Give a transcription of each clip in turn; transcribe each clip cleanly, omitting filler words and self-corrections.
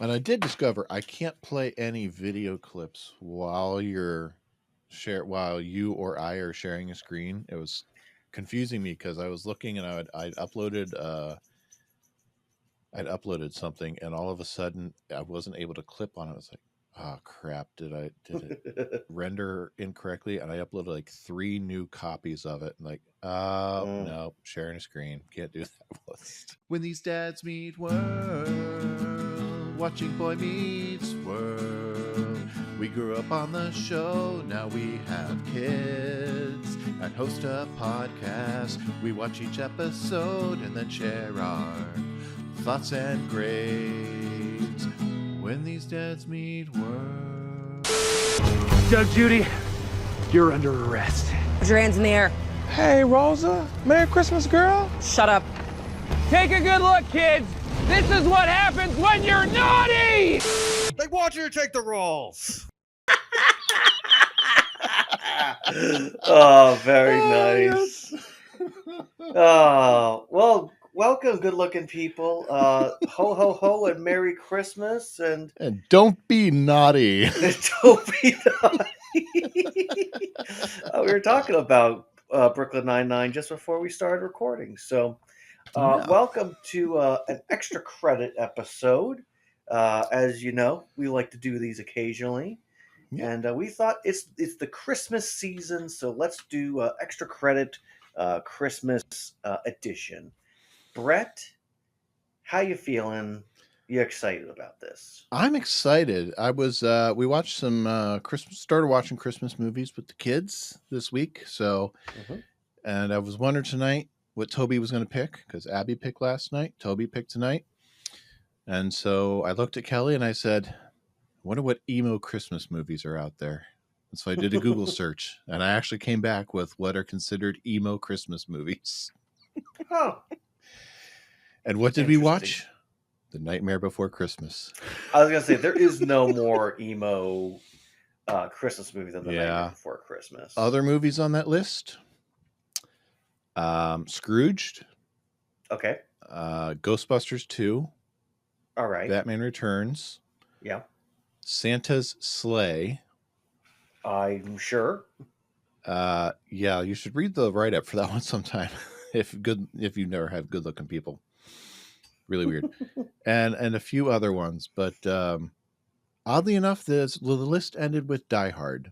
And I did discover I can't play any video clips while while you or I are sharing a screen. It was confusing me because I was looking and I'd uploaded something and all of a sudden I wasn't able to clip on it. I was like, oh crap, did it render incorrectly? And I uploaded like 3 new copies of it. And like, oh no, sharing a screen. Can't do that. When these dads meet world, watching Boy Meets World. We grew up on the show, now we have kids and host a podcast. We watch each episode and then share our thoughts and grades. When these dads meet world. Doug Judy, you're under arrest. Put your hands in the air. Hey, Rosa. Merry Christmas, girl. Shut up. Take a good look, kids. This is what happens when you're naughty! They want you to take the roles. Oh, very nice. Oh, well, welcome, good-looking people. Ho, ho, ho, and Merry Christmas. And don't be naughty. Don't be naughty. We were talking about Brooklyn Nine-Nine just before we started recording. So welcome to an extra credit episode. As you know, we like to do these occasionally. Yeah. And we thought it's the Christmas season, so let's do extra credit Christmas edition. Brett, how you feeling? You excited about this? I'm excited. I was we watched some started watching Christmas movies with the kids this week. So and I was wondering tonight what Toby was going to pick, because Abby picked last night, Toby picked tonight. And so I looked at Kelly and I said, I wonder what emo Christmas movies are out there. And so I did a Google search and I actually came back with what are considered emo Christmas movies. Oh. And what did we watch? The Nightmare Before Christmas. I was going to say, there is no more emo Christmas movie than The Nightmare Before Christmas. Other movies on that list? Scrooged. Okay. Ghostbusters 2. All right. Batman Returns. Yeah. Santa's Sleigh. I'm sure. Yeah, you should read the write-up for that one sometime. if you never have good-looking people. Really weird. and a few other ones, but oddly enough, the list ended with Die Hard.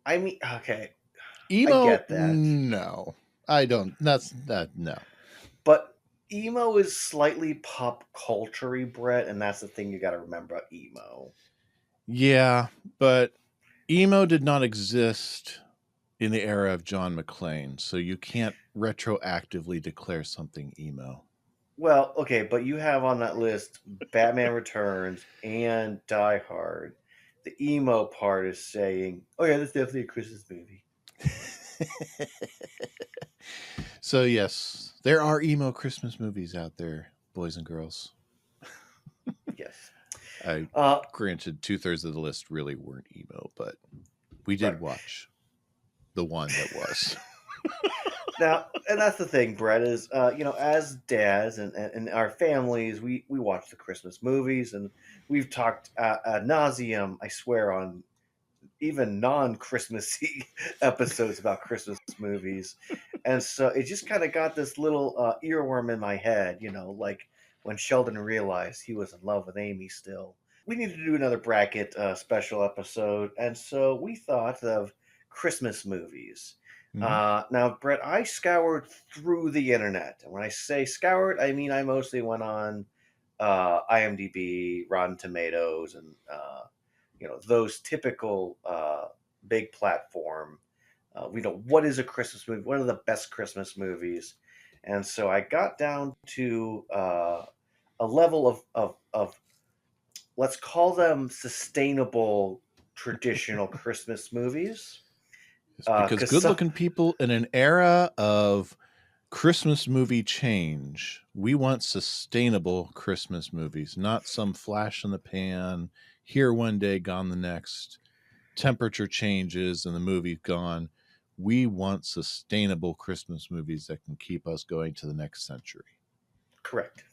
I mean, okay. Emo, I get that. No. I don't. That's that. No. But emo is slightly pop culture-y, Brett, and that's the thing you got to remember about emo. Yeah, but emo did not exist in the era of John McClane, so you can't retroactively declare something emo. Well, okay, but you have on that list Batman Returns and Die Hard. The emo part is saying, oh yeah, that's definitely a Christmas movie. So yes, there are emo Christmas movies out there, boys and girls. Yes. Granted, 2/3 of the list really weren't emo, but we did watch the one that was. Now, and that's the thing, Brett, is, as dads and our families, we watch the Christmas movies, and we've talked ad nauseum, I swear, on even non-Christmassy episodes about Christmas movies. And so it just kind of got this little earworm in my head, like when Sheldon realized he was in love with Amy still. We need to do another bracket special episode, and so we thought of Christmas movies. Now, Brett, I scoured through the internet. And when I say scoured, I mean I mostly went on IMDb, Rotten Tomatoes, and those typical big platform. What is a Christmas movie? What are the best Christmas movies? And so I got down to a level of let's call them sustainable traditional Christmas movies. Because good-looking people in an era of Christmas movie change, we want sustainable Christmas movies, not some flash in the pan, here one day, gone the next, temperature changes and the movie's gone. We want sustainable Christmas movies that can keep us going to the next century. Correct.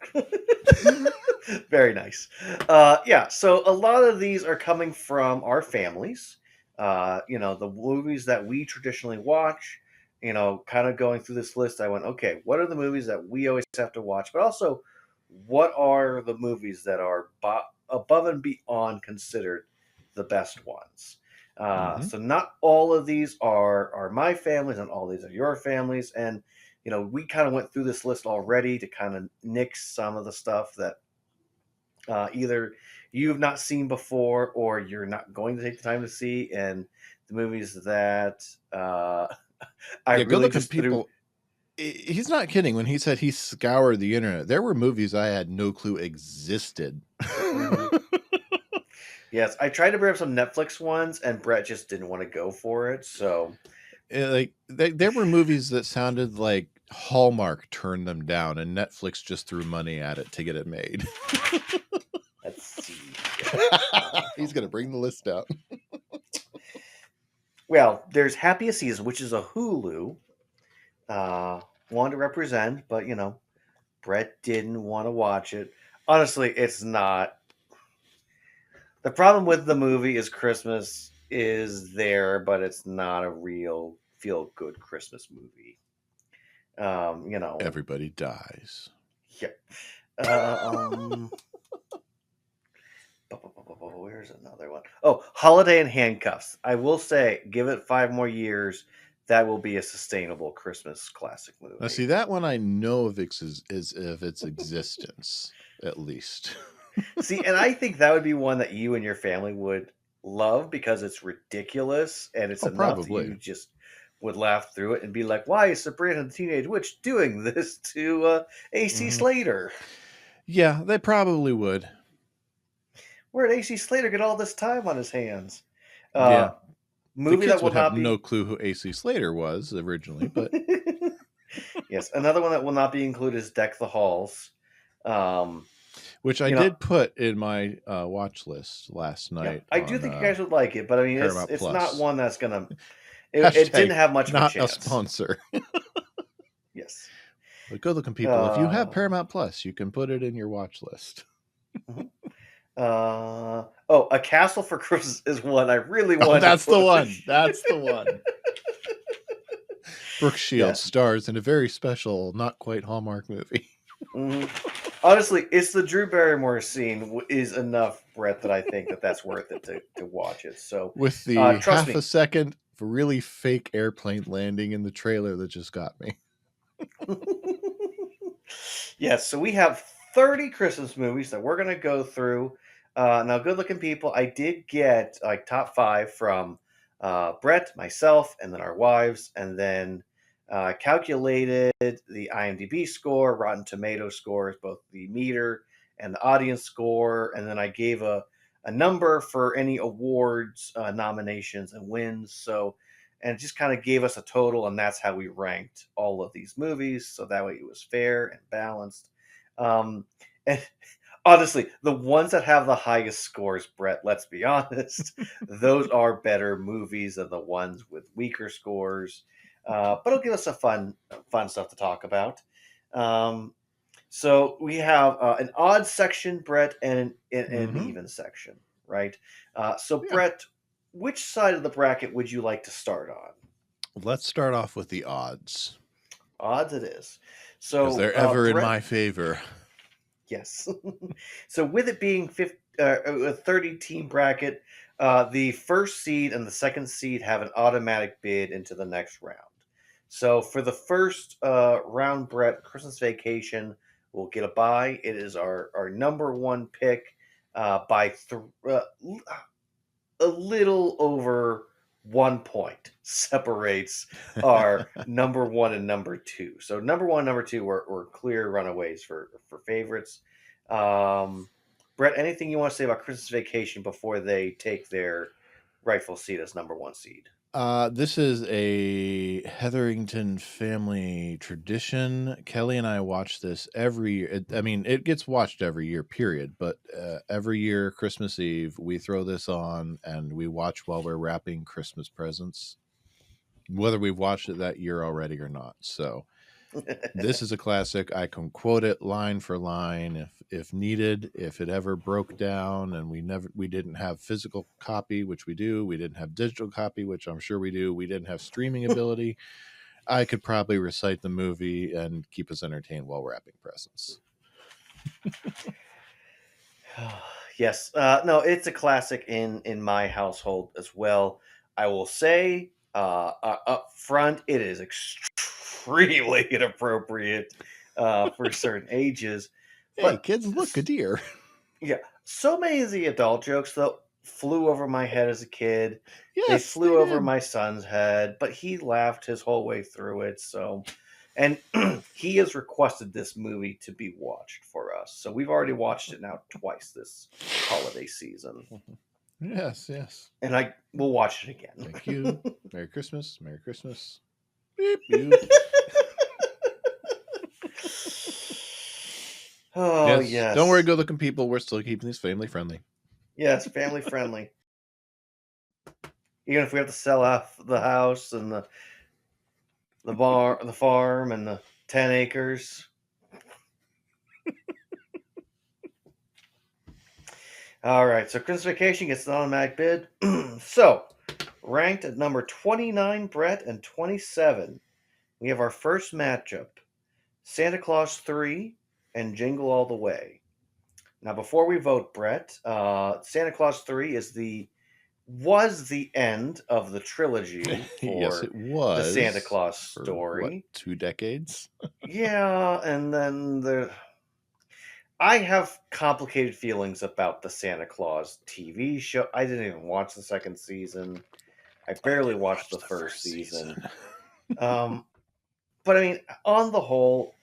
Very nice. Yeah, so a lot of these are coming from our families. The movies that we traditionally watch. Kind of going through this list, I went, okay, what are the movies that we always have to watch? But also, what are the movies that are above and beyond considered the best ones? Hmm. So not all of these are my families, and all these are your families. And we kind of went through this list already to kind of nix some of the stuff that either you've not seen before or you're not going to take the time to see, and the movies that I Yeah, good really looking just threw. people. He's not kidding when he said he scoured the internet. There were movies I had no clue existed. Mhm. Yes, I tried to bring up some Netflix ones, and Brett just didn't want to go for it. So Like there were movies that sounded like Hallmark turned them down, and Netflix just threw money at it to get it made. let's see. He's gonna bring the list out. Well, there's Happiest Season, which is a Hulu one to represent, but Brett didn't want to watch it. Honestly, it's not. The problem with the movie is Christmas is there, but it's not a real feel good Christmas movie. Um, you know, Everybody dies. yeah. Um, where's another one? Oh, Holiday in Handcuffs. I will say, give it 5 more years. That will be a sustainable Christmas classic Now, movie. see that one I know of is of its existence at least. See, and I think that would be one that you and your family would love because it's ridiculous and it's Oh, enough that you probably. just would laugh through it and be like, "Why is Sabrina the Teenage Witch doing this to AC Hmm. Slater? Yeah, they probably would. Where did AC Slater get all this time on his hands?" Yeah, Uh, the movie that kids will would have not no be. clue who AC Slater was originally, but Yes, another one that will not be included is Deck the Halls. Um, which I you know, did put in my watch list last yeah, night I do on think you guys would like it, but I mean, it's Paramount it's not Plus. one that's gonna. It Hashtag didn't have much of a not a chance. sponsor. Yes. But good looking people, if you have Uh, Paramount Plus, you can put it in your watch list. mhm. A Castle for Christmas is one I really Oh, wanted to that's the push. one. That's the one. Brooke Shields Yes. stars in a very special, not quite Hallmark movie. Mhm. Honestly, it's the Drew Barrymore scene is enough, Brett, that I think that that's worth it to watch it. So, With the trust half a me. second really fake airplane landing in the trailer that just got me. Yes, so we have 30 Christmas movies that we're going to go through. Now, good looking people, I did get like top five from Brett, myself, and then our wives, and then calculated the IMDb score, Rotten Tomato scores, both the meter and the audience score, and then I gave a number for any awards, nominations, and wins. So, and it just kind of gave us a total, and that's how we ranked all of these movies. So that way it was fair and balanced. Um, and honestly, the ones that have the highest scores, Brett, let's be honest, those are better movies than the ones with weaker scores. But it'll give us a fun stuff to talk about. Um, so we have an odd section, Brett, and an Mm-hmm. even section, right? So Yeah. Brett, which side of the bracket would you like to start on? Let's start off with the odds, Odds it is. because So they're ever in Brett, my favor. yes. So with it being a 30-team bracket, the first seed and the second seed have an automatic bid into the next round. So for the first round, Brett, Christmas Vacation will get a bye. It is our number one pick by a little over 1 point separates our number one and number two. So number one, number two were clear runaways for favorites. Um, Brett, anything you want to say about Christmas Vacation before they take their rightful seat as number one seed? This is a Hetherington family tradition. Kelly and I watch this every year. I mean, it gets watched every year, period. But every year, Christmas Eve, we throw this on and we watch while we're wrapping Christmas presents, whether we've watched it that year already or not. So This is a classic. I can quote it line for line if needed. If it ever broke down and we didn't have physical copy, which we do. We didn't have digital copy, which I'm sure we do. We didn't have streaming ability. I could probably recite the movie and keep us entertained while wrapping presents. Yes, no, it's a classic in my household as well. I will say up front, it is extremely inappropriate for certain ages. Hey, But kids, look, a deer. yeah, so many of the adult jokes though flew over my head as a kid. They Yes, flew they over did. my son's head, but he laughed his whole way through it. So, and he has requested this movie to be watched for us. So we've already watched it now twice this holiday season, Yes, yes. and I will watch it again. Thank you. Merry Christmas. Merry Christmas. Beep, you. Oh Yes. Don't worry, yes, good looking people. We're still keeping these family friendly. yes, family friendly. Even if we have to sell off the house and the farm, and the 10 acres. All right, so Christmas Vacation gets an automatic bid. So, ranked at number 29, Brett, and 27, we have our first matchup: Santa Claus 3 and Jingle All the Way. Now, before we vote, Brett, Santa Claus 3 was the end of the trilogy Yes, for it was. the Santa Claus For, story. 2 decades? Yeah, and then I have complicated feelings about the Santa Claus TV show. I didn't even watch the second season. I barely watched the first season. But I mean, on the whole,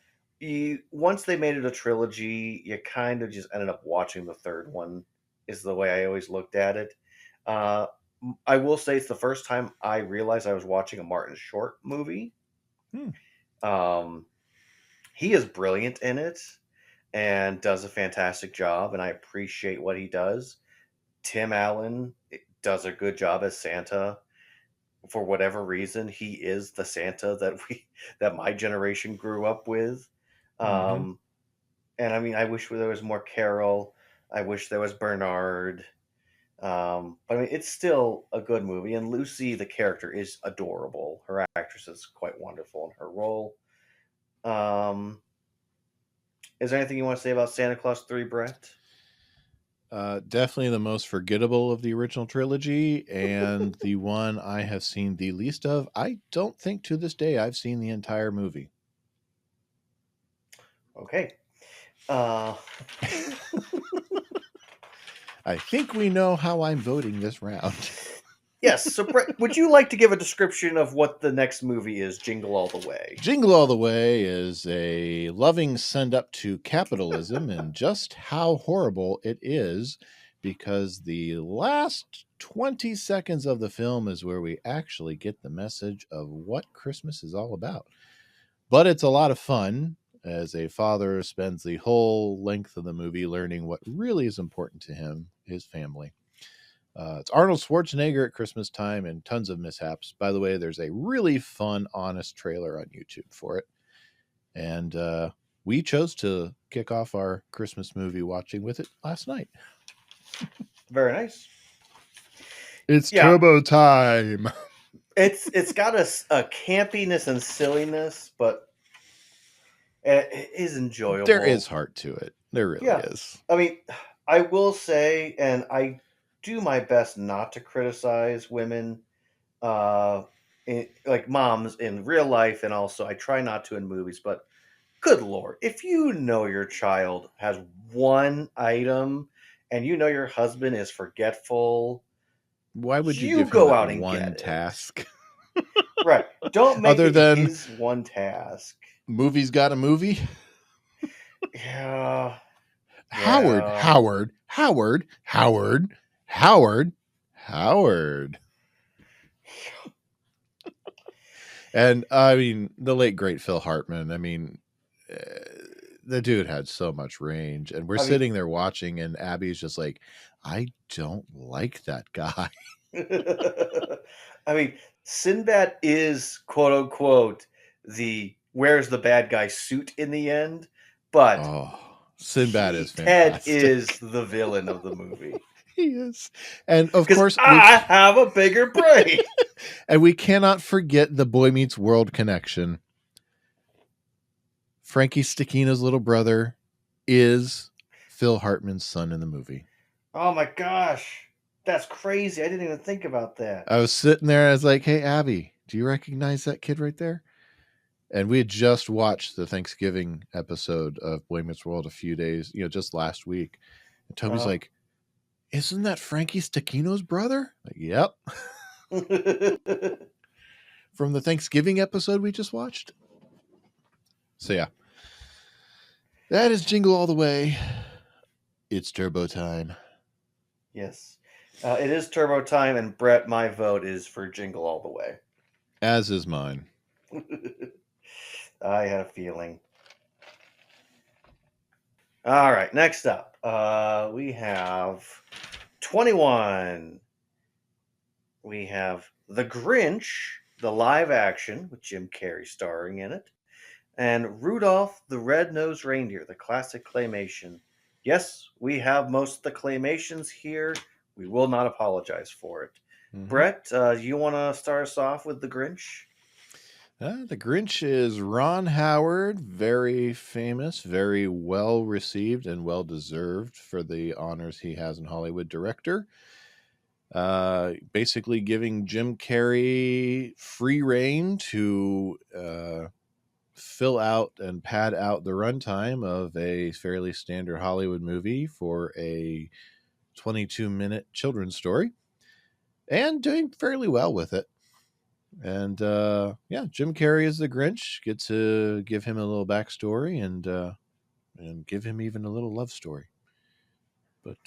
once they made it a trilogy, you kind of just ended up watching the third one. Is the way I always looked at it. Uh, I will say it's the first time I realized I was watching a Martin Short movie. Hmm. He is brilliant in it and does a fantastic job, and I appreciate what he does. Tim Allen does a good job as Santa. For whatever reason, he is the Santa that my generation grew up with. Mhm. And I mean, I wish there was more Carol. I wish there was Bernard. But I mean, it's still a good movie, and Lucy, the character, is adorable. Her actress is quite wonderful in her role. Um, is there anything you want to say about Santa Claus 3, Brett? Definitely the most forgettable of the original trilogy, and the one I have seen the least of. I don't think to this day I've seen the entire movie. Okay. Uh, I think we know how I'm voting this round. yes. So, Brett, would you like to give a description of what the next movie is, Jingle All the Way? Jingle All the Way is a loving send up to capitalism and just how horrible it is, because the last 20 seconds of the film is where we actually get the message of what Christmas is all about. But it's a lot of fun, as a father spends the whole length of the movie learning what really is important to him, his family. It's Arnold Schwarzenegger at Christmas time and tons of mishaps. By the way, there's a really fun, honest trailer on YouTube for it. And we chose to kick off our Christmas movie watching with it last night. Very nice. It's Yeah. turbo time. It's got a campiness and silliness, but it is enjoyable. There is heart to it. There really is. I mean, I will say, and I do my best not to criticize women, like moms in real life, and also I try not to in movies. But good lord, if you know your child has one item, and you know your husband is forgetful, Why would you you give him go that out and one get it. task? Right? Don't make Other it than his one task. Movie's got a movie? Yeah. Howard, Yeah. Howard, Howard, Howard, Howard, Howard. And I mean, the late great Phil Hartman. I mean, the dude had so much range, and we're I mean, sitting there watching, and Abby's just like, I don't like that guy. I mean, Sinbad is quote unquote the wears the bad guy suit in the end, but Oh, Sinbad is Ted fantastic. is the villain of the movie. He is. And of Because course, I have a bigger brain. and we cannot forget the Boy Meets World connection. Frankie Stakino's little brother is Phil Hartman's son in the movie. Oh my gosh. That's crazy. I didn't even think about that. I was sitting there, I was like, hey, Abby, do you recognize that kid right there? And we had just watched the Thanksgiving episode of Boy Meets World a few days, just last week. And Toby's like, isn't that Frankie Stakino's brother? Like, yep. From the Thanksgiving episode we just watched. So yeah. That is Jingle All the Way. It's turbo time. Yes. It is turbo time, and Brett, my vote is for Jingle All the Way. As is mine. I had a feeling. All right, next up, we have 21. We have The Grinch, the live action with Jim Carrey starring in it, and Rudolph the Red-Nosed Reindeer, the classic claymation. Yes, we have most of the claymations here. We will not apologize for it. Mm-hmm. Brett, you want to start us off with The Grinch? The Grinch is Ron Howard, very famous, very well received, and well deserved for the honors he has in Hollywood director. Basically giving Jim Carrey free reign to fill out and pad out the runtime of a fairly standard Hollywood movie for a 22-minute children's story, and doing fairly well with it. And Jim Carrey is the Grinch. Get to give him a little backstory and give him even a little love story. But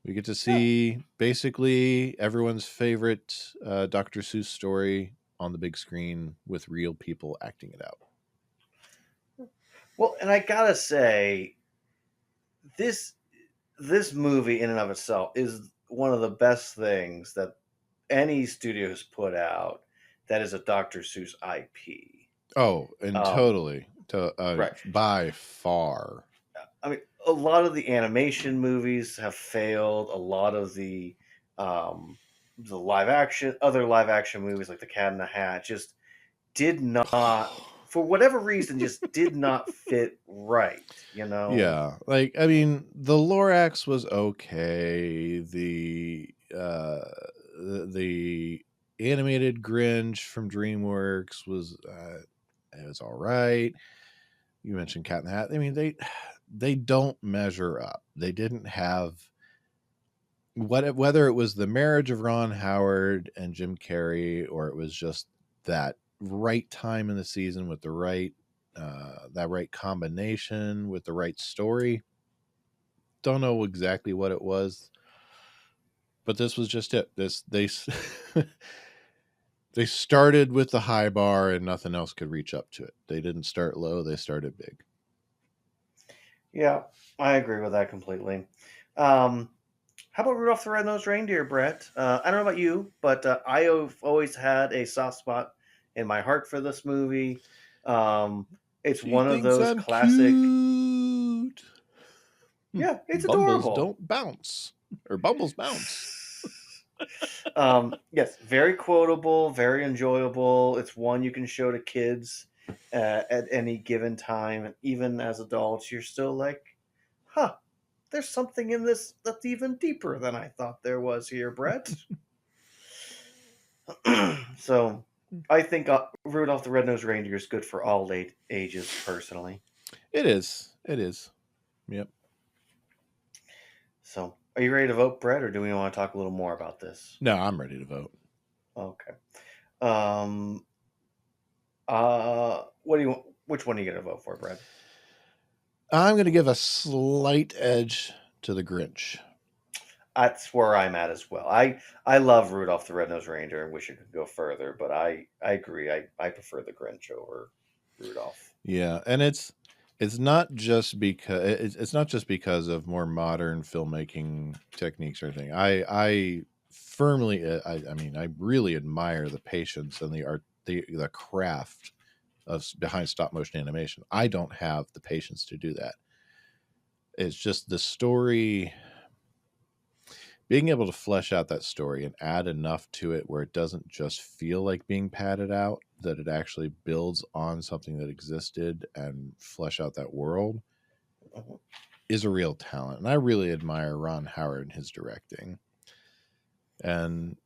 we get to see basically everyone's favorite Dr. Seuss story on the big screen with real people acting it out. Well, and I gotta say, this movie in and of itself is one of the best things that any studio has put out that is a Dr. Seuss IP. Oh, and totally. Right. By far. I mean, a lot of the animation movies have failed. A lot of the other live action movies like The Cat in the Hat just did not, for whatever reason, just did not fit right. Yeah, like I mean, the Lorax was okay. The animated Grinch from DreamWorks was it was all right. You mentioned Cat in the Hat. I mean, they don't measure up. They didn't have whether it was the marriage of Ron Howard and Jim Carrey, or it was just that right time in the season with the right that right combination with the right story. Don't know exactly what it was, but this was just it. They started with the high bar and nothing else could reach up to it. They didn't start low, they started big. Yeah, I agree with that completely. How about Rudolph the Red-Nosed Reindeer, Brett? I don't know about you, but I have always had a soft spot in my heart for this movie. It's one of those classic. Cute? Yeah, it's Bumbles adorable. Don't bounce, or Bumbles bounce. Yes, very quotable, very enjoyable. It's one you can show to kids at any given time, and even as adults, you're still like, "Huh, there's something in this that's even deeper than I thought there was here, Brett." So, I think Rudolph the Red-Nosed Reindeer is good for all ages, personally. It is. It is. Yep. So, are you ready to vote, Brett, or do we want to talk a little more about this? No, I'm ready to vote. Okay. Which one are you going to vote for, Brett? I'm going to give a slight edge to the Grinch. That's where I'm at as well. I love Rudolph the Red-Nosed Reindeer and wish it could go further, but I agree. I prefer the Grinch over Rudolph. Yeah, and it's not just because it's not just because of more modern filmmaking techniques or anything. I firmly, I mean, I really admire the patience and the art, the craft behind stop motion animation. I don't have the patience to do that. It's just the story, being able to flesh out that story and add enough to it where it doesn't just feel like being padded out, that it actually builds on something that existed and flesh out that world, is a real talent. And I really admire Ron Howard and his directing. And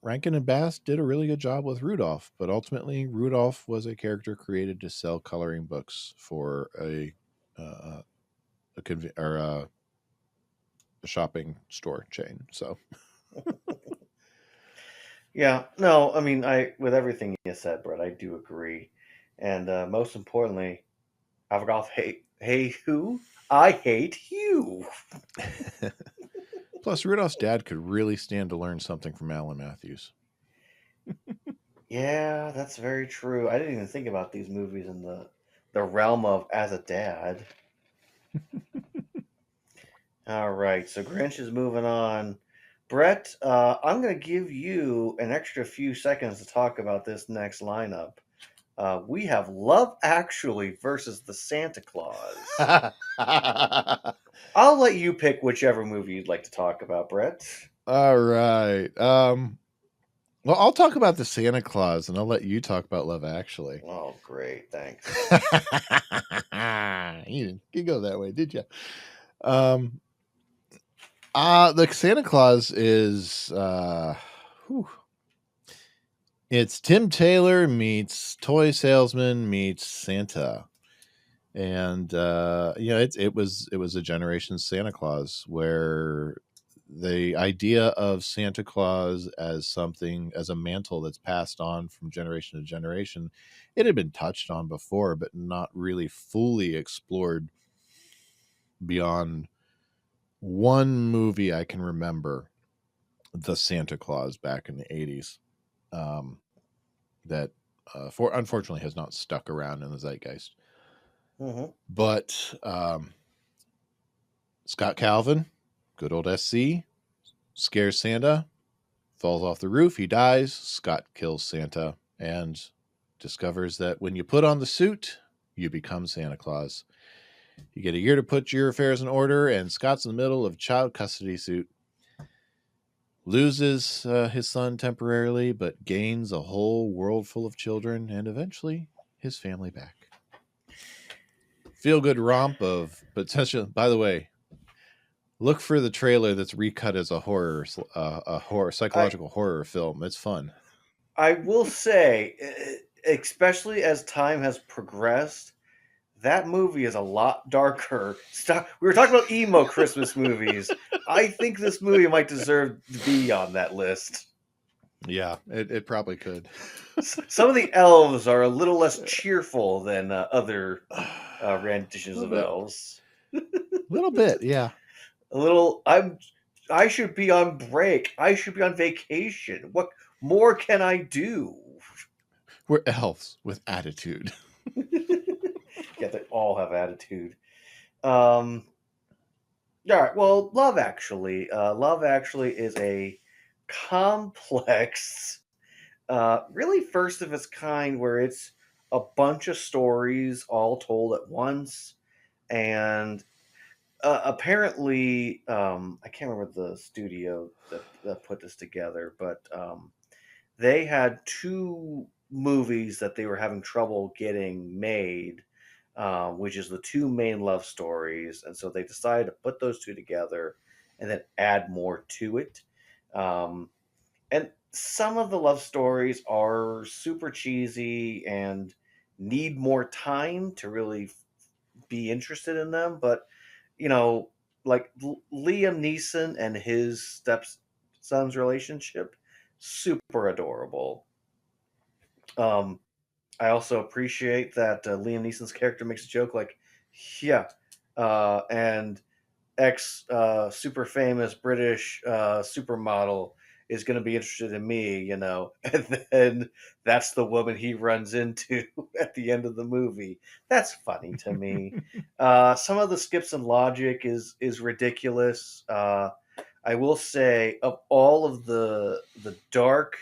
Rankin and Bass did a really good job with Rudolph, but ultimately Rudolph was a character created to sell coloring books for a shopping store chain. So Yeah, no, I mean, with everything you said, Brett, I do agree, and most importantly, Avrogoth hey who? I hate you. plus Rudolph's dad could really stand to learn something from Alan Matthews. Yeah, that's very true. I didn't even think about these movies in the realm of as a dad. All right, so Grinch is moving on. Brett, I'm going to give you an extra few seconds to talk about this next lineup. We have Love Actually versus the Santa Claus. I'll let you pick whichever movie you'd like to talk about, Brett. All right. Well, I'll talk about the Santa Claus, and I'll let you talk about Love Actually. Oh, great! Thanks. You didn't go that way, did you? The Santa Claus is it's Tim Taylor meets toy salesman meets Santa. And it was a generation Santa Claus, where the idea of Santa Claus as a mantle that's passed on from generation to generation, it had been touched on before, but not really fully explored beyond one movie I can remember, The Santa Claus, back in the 80s, that unfortunately has not stuck around in the zeitgeist. Mm-hmm. But Scott Calvin, good old SC, scares Santa, falls off the roof, he dies. Scott kills Santa and discovers that when you put on the suit, you become Santa Claus. You get a year to put your affairs in order, and Scott's in the middle of child custody suit. Loses his son temporarily, but gains a whole world full of children and eventually his family back. Feel good romp of potential. By the way, look for the trailer that's recut as a psychological horror film. It's fun. I will say, especially as time has progressed, that movie is a lot darker. We were talking about emo Christmas movies. I think this movie might deserve to be on that list. Yeah, it probably could. Some of the elves are a little less cheerful than other renditions of elves. A little bit, yeah. A little. I should be on break. I should be on vacation. What more can I do? We're elves with attitude. Yeah, they all have attitude. All right. Well, Love Actually. Love Actually is a complex, really first of its kind, where it's a bunch of stories all told at once, and apparently, I can't remember the studio that put this together, but they had two movies that they were having trouble getting made, which is the two main love stories, and so they decided to put those two together and then add more to it. And some of the love stories are super cheesy and need more time to really be interested in them, but like Liam Neeson and his stepson's relationship, super adorable. I also appreciate that Liam Neeson's character makes a joke like, yeah, and ex super famous British supermodel is going to be interested in me, and then that's the woman he runs into at the end of the movie. That's funny to me. Some of the skips and logic is ridiculous. I will say, of all of the dark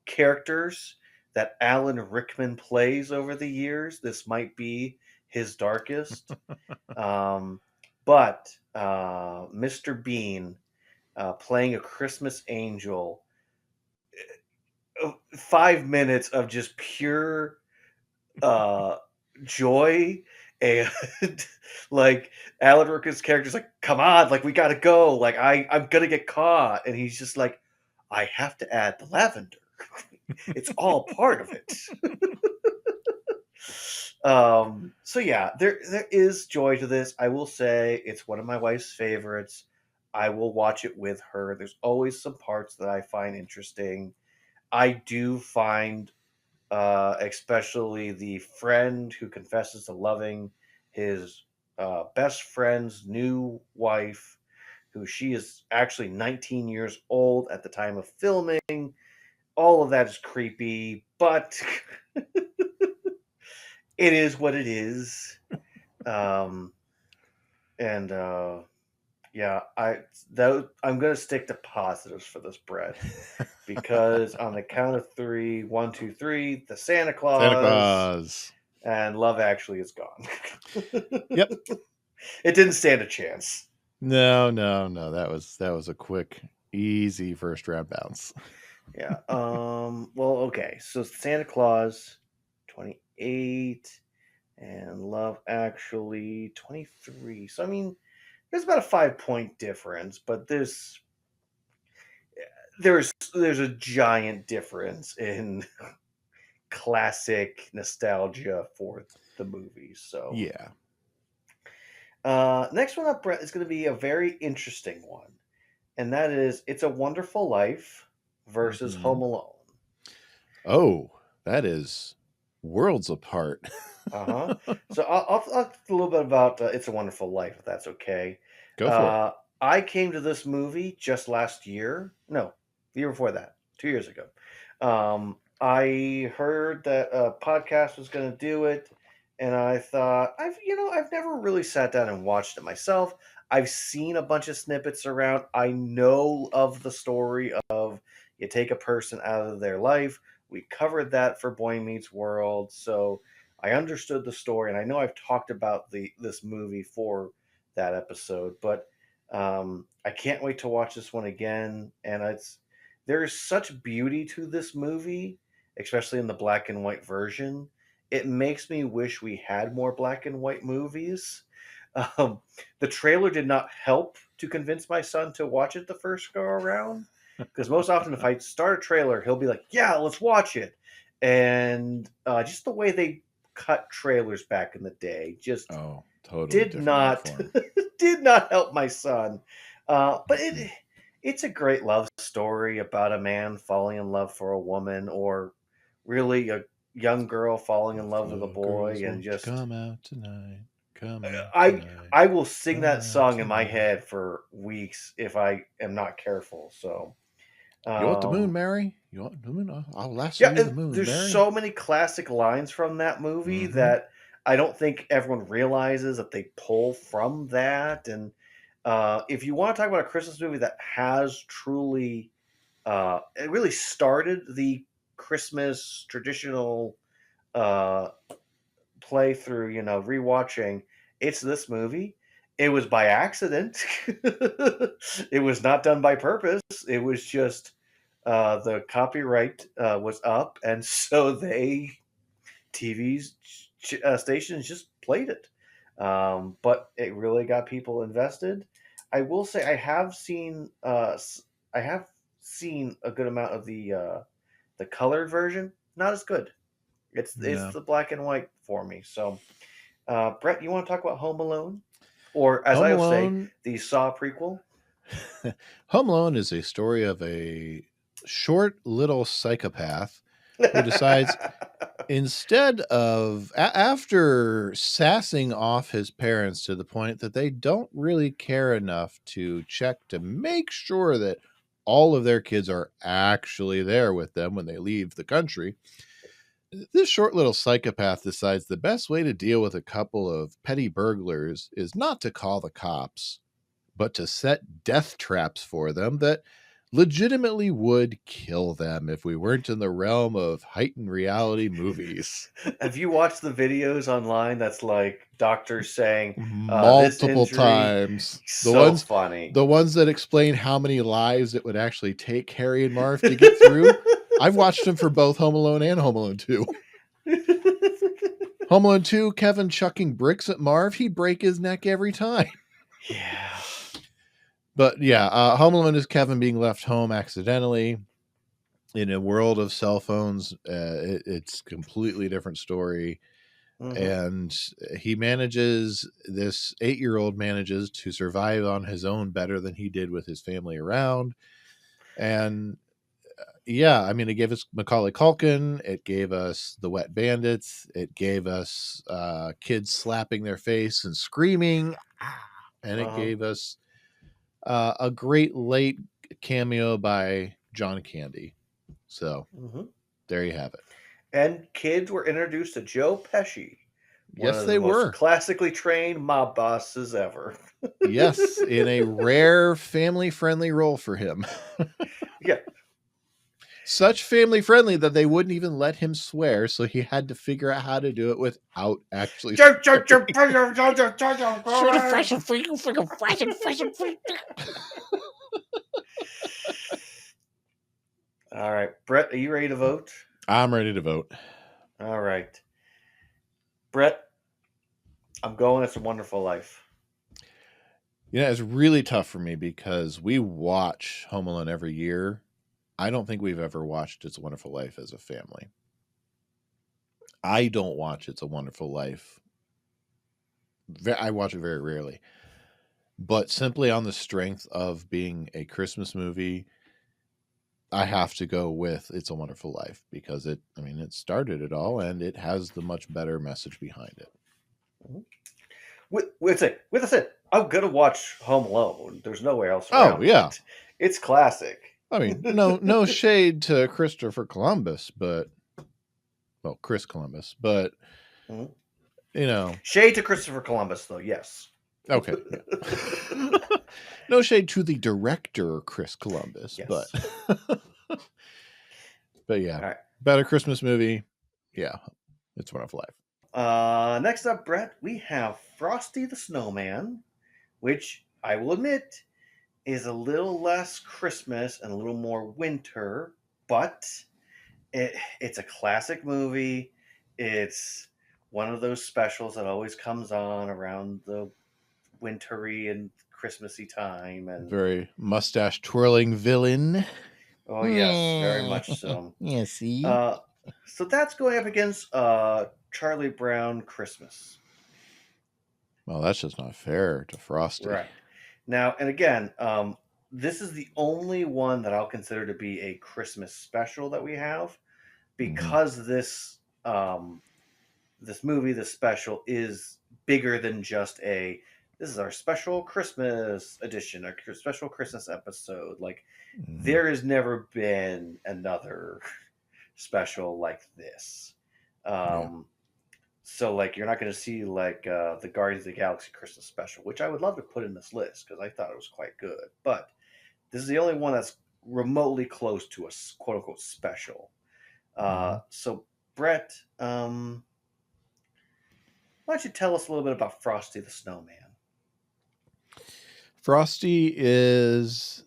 characters that Alan Rickman plays over the years. This might be his darkest. But Mr. Bean playing a Christmas angel, 5 minutes of just pure uh, joy. And like Alan Rickman's character's like, come on, like we gotta go. Like I'm gonna get caught. And he's just like, I have to add the lavender. It's all part of it. So yeah, there is joy to this. I will say it's one of my wife's favorites. I will watch it with her. There's always some parts that I find interesting. I do find especially the friend who confesses to loving his best friend's new wife, who she is actually 19 years old at the time of filming. All of that is creepy, but it is what it is. And yeah, I'm gonna stick to positives for this, Brett, because on the count of three, 1, 2, 3, the Santa Claus and Love Actually is gone. Yep. It didn't stand a chance. No. That was a quick, easy first round bounce. Yeah. Well, okay. So Santa Claus, 28, and Love Actually, 23. So I mean, there's about a 5-point difference, but there's a giant difference in classic nostalgia for the movies. So Yeah. next one up, Brett, is going to be a very interesting one, and that is "It's a Wonderful Life" versus Mhm. Home Alone. Oh, that is worlds apart. So I'll talk a little bit about "It's a Wonderful Life," if that's okay. Go for it. I came to this movie just last year. No, the year before that, 2 years ago. I heard that a podcast was going to do it, and I thought I've never really sat down and watched it myself. I've seen a bunch of snippets around. I know of the story of you take a person out of their life. We covered that for Boy Meets World, so I understood the story, and I know I've talked about this movie for that episode, but I can't wait to watch this one again. And there is such beauty to this movie, especially in the black and white version. It makes me wish we had more black and white movies. Um, the trailer did not help to convince my son to watch it the first go around, because most often if I start a trailer, he'll be like, "Yeah, let's watch it," and just the way they cut trailers back in the day just Totally did different art not form. did not help my son. But it's a great love story about a man falling in love for a woman, or really a young girl falling in love with a boy, and just come out tonight. Come out I tonight. I will sing that Come song out in my tonight. head for weeks if I am not careful. So You want the moon, um, Mary? You want the moon? I'll lasso yeah, you the moon, there's Mary. so many classic lines from that movie Mm-hmm. that I don't think everyone realizes that they pull from that. And if you want to talk about a Christmas movie that has truly, it really started the Christmas traditional uh, playthrough, rewatching, it's this movie. It was by accident. It was not done by purpose. It was just the copyright was up, and so stations just played it. But it really got people invested. I will say I have seen a good amount of the colored version. Not as good. It's No. the black and white for me. So, Brett, you want to talk about Home Alone, or as Home I would say, Alone. the Saw prequel? Home Alone is a story of a short little psychopath who decides, instead of after sassing off his parents to the point that they don't really care enough to check to make sure that all of their kids are actually there with them when they leave the country, this short little psychopath decides the best way to deal with a couple of petty burglars is not to call the cops, but to set death traps for them that legitimately would kill them if we weren't in the realm of heightened reality movies. Have you watched the videos online that's like doctors saying this Multiple injury? times. So funny. The ones that explain how many lives it would actually take Harry and Marv to get through. I've watched them for both Home Alone and Home Alone 2. Home Alone 2, Kevin chucking bricks at Marv, he'd break his neck every time. Yeah. But yeah, Home Alone is Kevin being left home accidentally. In a world of cell phones, it's a completely different story. Mhm. And he manages, this 8-year-old manages to survive on his own better than he did with his family around. And yeah, I mean, it gave us Macaulay Culkin, it gave us the Wet Bandits, it gave us kids slapping their face and screaming, and it gave us a great late cameo by John Candy. So there you have it. And kids were introduced to Joe Pesci, one Yes, of they the most were. classically trained mob bosses ever. Yes, in a rare family-friendly role for him. Yeah. Such family-friendly that they wouldn't even let him swear, so he had to figure out how to do it without actually swearing. All right, Brett, are you ready to vote? I'm ready to vote. All right. Brett, I'm going It's a Wonderful Life. Yeah, it's really tough for me because we watch Home Alone every year. I don't think we've ever watched It's a Wonderful Life as a family. I don't watch It's a Wonderful Life. I watch it very rarely. But simply on the strength of being a Christmas movie, I have to go with It's a Wonderful Life because it started it all and it has the much better message behind it. With that said, I'm gonna watch Home Alone. There's nowhere else Oh, around yeah. it. It's classic. I mean, no shade to Christopher Columbus, but Chris Columbus, but shade to Christopher Columbus, though. Yes. Okay. Yeah. No shade to the director, Chris Columbus, Yes. but yeah, right. Better Christmas movie. Yeah, It's a Wonderful Life. Next up, Brett, we have Frosty the Snowman, which I will admit is a little less Christmas and a little more winter, but it's a classic movie. It's one of those specials that always comes on around the wintry and Christmassy time, and very mustache twirling villain. Oh yes, very much so. Yeah, see. So that's going up against Charlie Brown Christmas. Well, that's just not fair to Frosty. Right. Now, and again, this is the only one that I'll consider to be a Christmas special that we have, because this movie, this special, is bigger than just this is our special Christmas edition, our special Christmas episode. Like, there has never been another special like this. So, like, you're not going to see, like, the Guardians of the Galaxy Christmas special, which I would love to put in this list because I thought it was quite good. But this is the only one that's remotely close to a quote-unquote special. So, Brett, why don't you tell us a little bit about Frosty the Snowman? Frosty is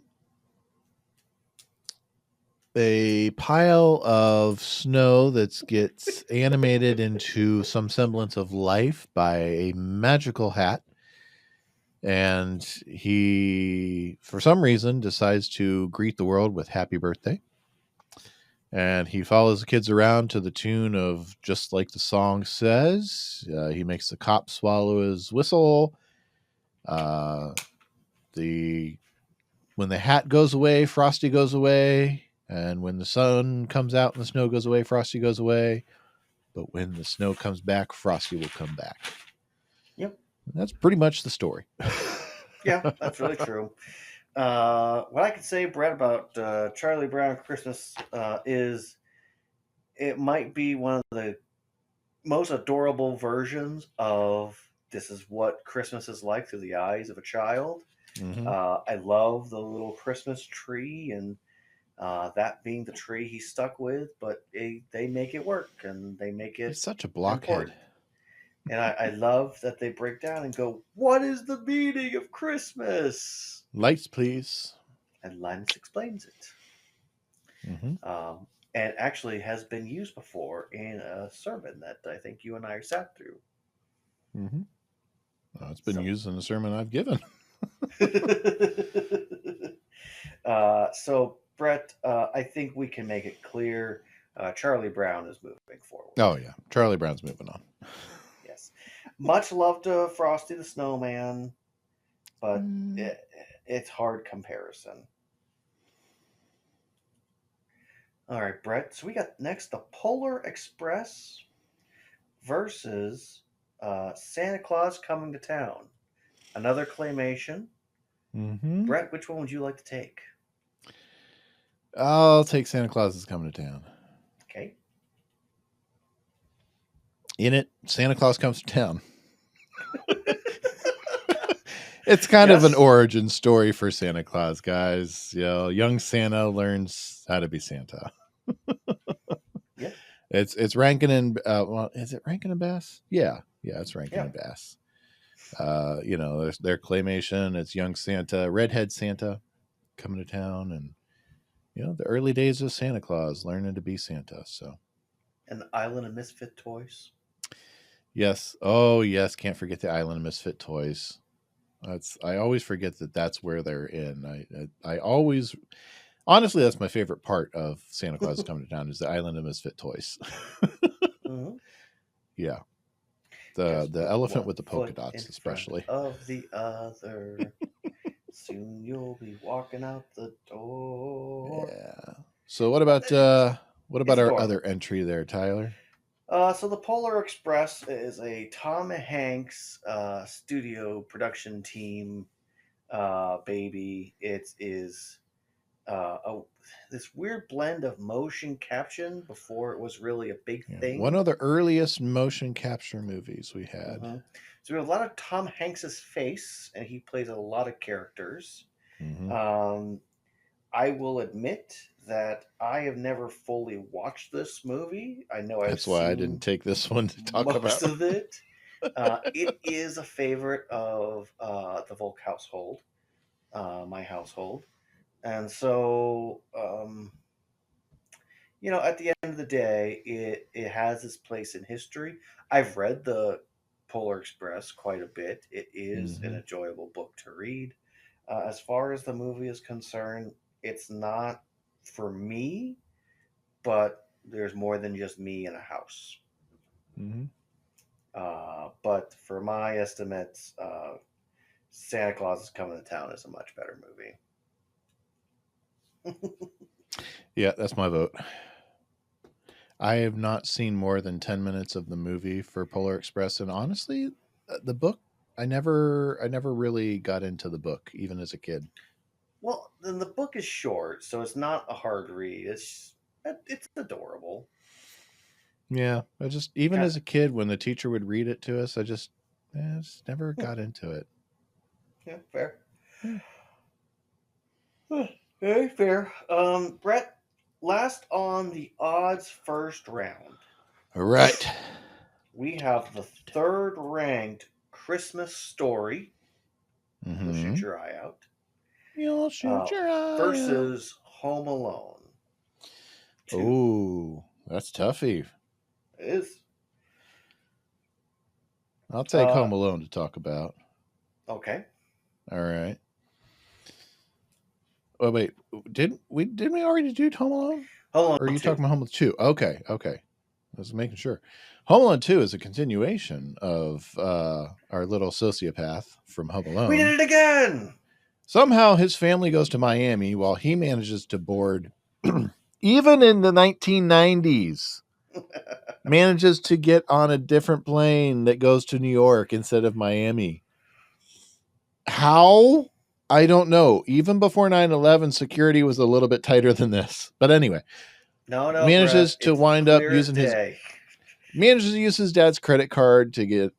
a pile of snow that gets animated into some semblance of life by a magical hat. And he, for some reason, decides to greet the world with happy birthday. And he follows the kids around to the tune of Just Like the Song Says. He makes the cop swallow his whistle. When the hat goes away, Frosty goes away. And when the sun comes out and the snow goes away, Frosty goes away. But when the snow comes back, Frosty will come back. Yep. And that's pretty much the story. Yeah, that's really true. What I can say, Brett, about Charlie Brown Christmas is it might be one of the most adorable versions of this is what Christmas is like through the eyes of a child. Mm-hmm. I love the little Christmas tree and that being the tree he's stuck with, but they make it work and they make it He's such a blockhead. important. And I love that they break down and go, "What is the meaning of Christmas?" Lights, please. And Linus explains it. Mm-hmm. And actually has been used before in a sermon that I think you and I sat through. Mm-hmm. Well, it's been used in the sermon I've given. So, Brett, I think we can make it clear Charlie Brown is moving forward. Oh, yeah. Charlie Brown's moving on. Yes. Much love to Frosty the Snowman, but it's hard comparison. All right, Brett. So we got next the Polar Express versus Santa Claus Coming to Town. Another claymation. Mm-hmm. Brett, which one would you like to take? I'll take Santa Claus is Coming to Town. Okay. In it, Santa Claus comes to town. It's kind of an origin story for Santa Claus, guys. You know, young Santa learns how to be Santa. Yeah. It's Rankin and well, is it Rankin and Bass? Yeah, it's Rankin and Bass. You know, their claymation. It's young Santa, redhead Santa, coming to town, and you know the early days of Santa Claus learning to be Santa. So, and the Island of Misfit Toys. Yes. Oh, yes. Can't forget the Island of Misfit Toys. I always forget that that's where they're in. I always, honestly, that's my favorite part of Santa Claus is Coming to Town is the Island of Misfit Toys. Mm-hmm. Yeah. The elephant with the polka dots, especially. Of the other. Soon you'll be walking out the door. Yeah. So what about our other entry there, Tyler? So the Polar Express is a Tom Hanks studio production team baby. It is this weird blend of motion caption before it was really a big thing. One of the earliest motion capture movies we had. Mm-hmm. So we have a lot of Tom Hanks's face, and he plays a lot of characters. Mm-hmm. I will admit that I have never fully watched this movie. I know that's why I didn't take this one to talk about most of it. It is a favorite of the Volk household, my household, and so you know, at the end of the day, it has its place in history. I've read the Polar Express quite a bit. It is an enjoyable book to read. As far as the movie is concerned, it's not for me, but there's more than just me in a house. Mm-hmm. But for my estimates, Santa Claus is Coming to Town is a much better movie. Yeah, that's my vote. I have not seen more than 10 minutes of the movie for Polar Express, and honestly, the book, I never really got into the book, even as a kid. Well, then the book is short, so it's not a hard read. It's adorable. Yeah, I just as a kid, when the teacher would read it to us, I just never got into it. Yeah, fair. Very fair. Brett, last on the odds first round. All right. We have the third ranked Christmas Story. Mm-hmm. You'll shoot your eye out. You'll shoot your eye versus Home Alone. Oh, that's toughy. It is. I'll take Home Alone to talk about. Okay. All right. Oh wait, didn't we already do Home Alone? Home Alone or are you 2. talking about Home Alone 2? Okay. I was making sure. Home Alone 2 is a continuation of our little sociopath from Home Alone. We did it again! Somehow his family goes to Miami while he manages to board, even in the 1990s, manages to get on a different plane that goes to New York instead of Miami. How? I don't know. Even before 9/11, security was a little bit tighter than this. But anyway, manages to wind up using manages to use his dad's credit card to get,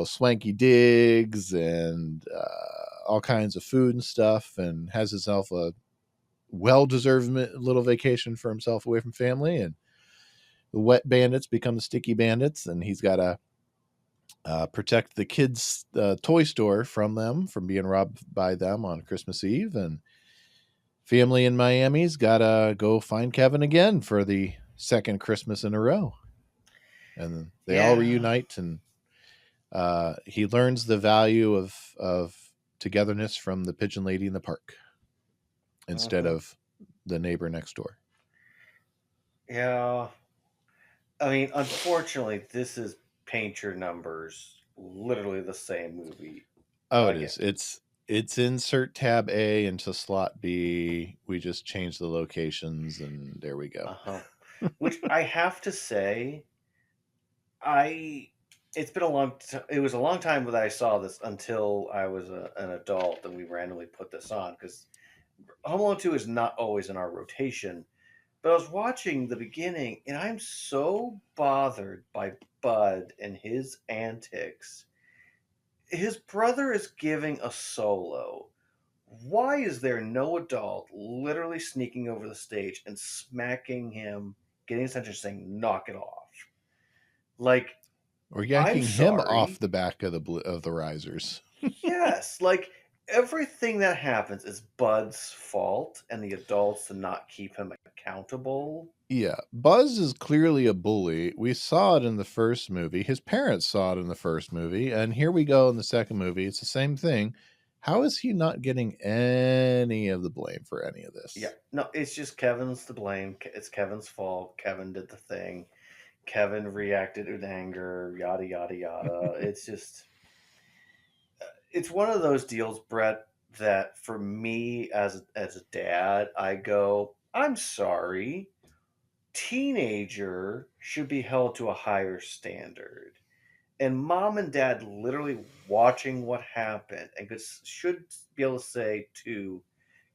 swanky digs and all kinds of food and stuff, and has himself a well-deserved little vacation for himself away from family. And the wet bandits become the sticky bandits, and he's got to protect the kids' toy store from them, from being robbed by them on Christmas Eve. And family in Miami's got to go find Kevin again for the second Christmas in a row. And they all reunite, and he learns the value of togetherness from the pigeon lady in the park instead of the neighbor next door. Yeah. I mean, unfortunately, this is paint your numbers, literally the same movie. Oh, again. It is. It's insert tab A into slot B. We just change the locations, and there we go. Which I have to say, it's been it was a long time that I saw this until I was an adult and we randomly put this on, because Home Alone 2 is not always in our rotation. But I was watching the beginning, and I'm so bothered by Bud and his antics. His brother is giving a solo. Why is there no adult literally sneaking over the stage and smacking him, getting his attention, saying, knock it off? Like, or yanking him off the back of the risers. Yes, like, everything that happens is Bud's fault, and the adults to not keep him accountable. Yeah, Buzz is clearly a bully. We saw it in the first movie. His parents saw it in the first movie, and here we go in the second movie. It's the same thing. How is he not getting any of the blame for any of this? Yeah, no, it's just Kevin's to blame. It's Kevin's fault. Kevin did the thing. Kevin reacted in anger, yada, yada, yada. It's just, it's one of those deals, Brett, that for me as a dad, I go, I'm sorry. Teenager should be held to a higher standard. And mom and dad literally watching what happened and should be able to say to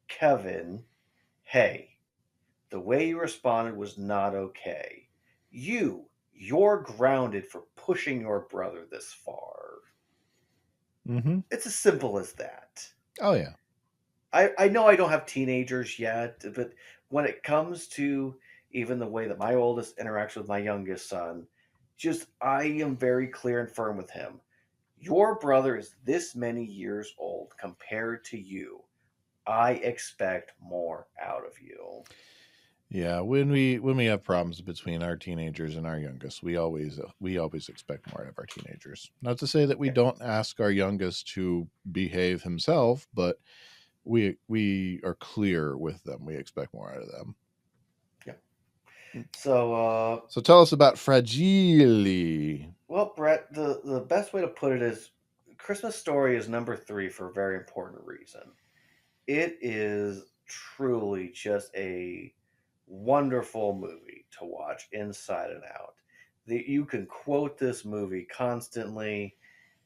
Kevin, hey, the way you responded was not okay. You're grounded for pushing your brother this far. Mm-hmm. It's as simple as that. Oh, yeah. I know I don't have teenagers yet, but when it comes to even the way that my oldest interacts with my youngest son, I am very clear and firm with him. Your brother is this many years old compared to you. I expect more out of you. Yeah, when we have problems between our teenagers and our youngest, we always expect more out of our teenagers. Not to say that we don't ask our youngest to behave himself, but we are clear with them. We expect more out of them. Yeah. So tell us about Fragile. Well, Brett, the best way to put it is Christmas Story is number 3 for a very important reason. It is truly just a wonderful movie to watch inside and out. You can quote this movie constantly.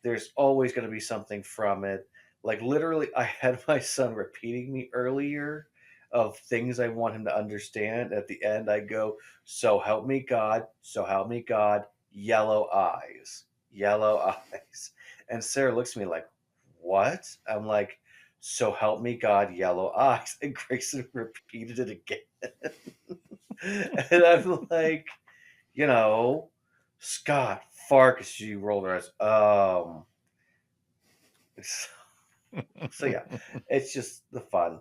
There's always going to be something from it. Like, literally, I had my son repeating me earlier of things I want him to understand. At the end, I go, so help me God, yellow eyes, yellow eyes. And Sarah looks at me like, what? I'm like, so help me God, yellow eyes. And Grayson repeated it again. And I'm like, Scott Farkas, she rolled her eyes. So yeah, it's just the fun.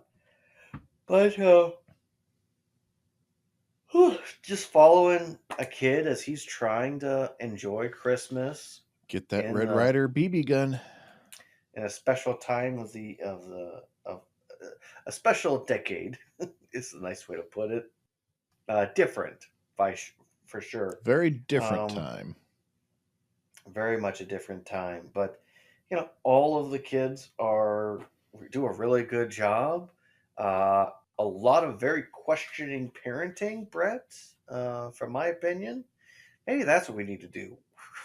But just following a kid as he's trying to enjoy Christmas. Get that Red Ryder BB gun. In a special time of a special decade is a nice way to put it. Different, for sure. Very different time. Very much a different time, but all of the kids do a really good job. A lot of very questioning parenting, Brett, from my opinion. Maybe that's what we need to do.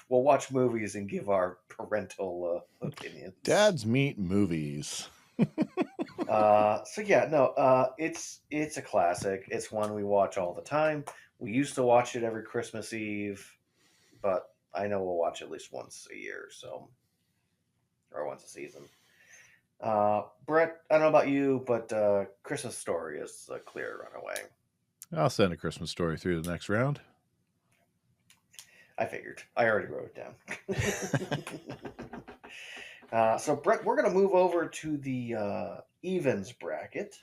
We'll watch movies and give our parental opinions. Dads meet movies. So yeah, no, it's a classic. It's one we watch all the time. We used to watch it every Christmas Eve, but I know we'll watch it at least once a year, or once a season. Brett, I don't know about you, but Christmas Story is a clear runaway. I'll send a Christmas Story through the next round. I figured. I already wrote it down. So, Brett, we're going to move over to the evens bracket.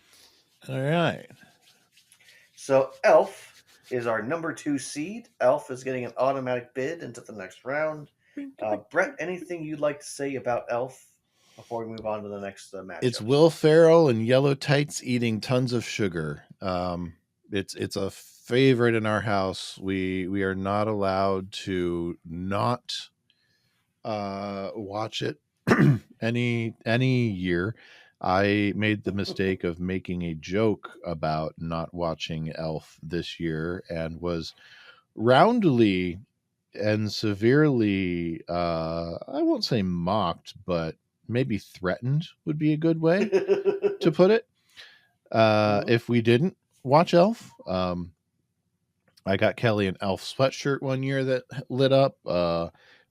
All right. So, Elf is our number 2 seed. Elf is getting an automatic bid into the next round. Brett, anything you'd like to say about Elf before we move on to the next matchup? It's Will Ferrell in yellow tights eating tons of sugar. It's a favorite in our house. We are not allowed to not watch it any year. I made the mistake of making a joke about not watching Elf this year and was roundly and severely I won't say mocked, but maybe threatened would be a good way to put it. If we didn't watch Elf, I got Kelly an Elf sweatshirt one year that lit up.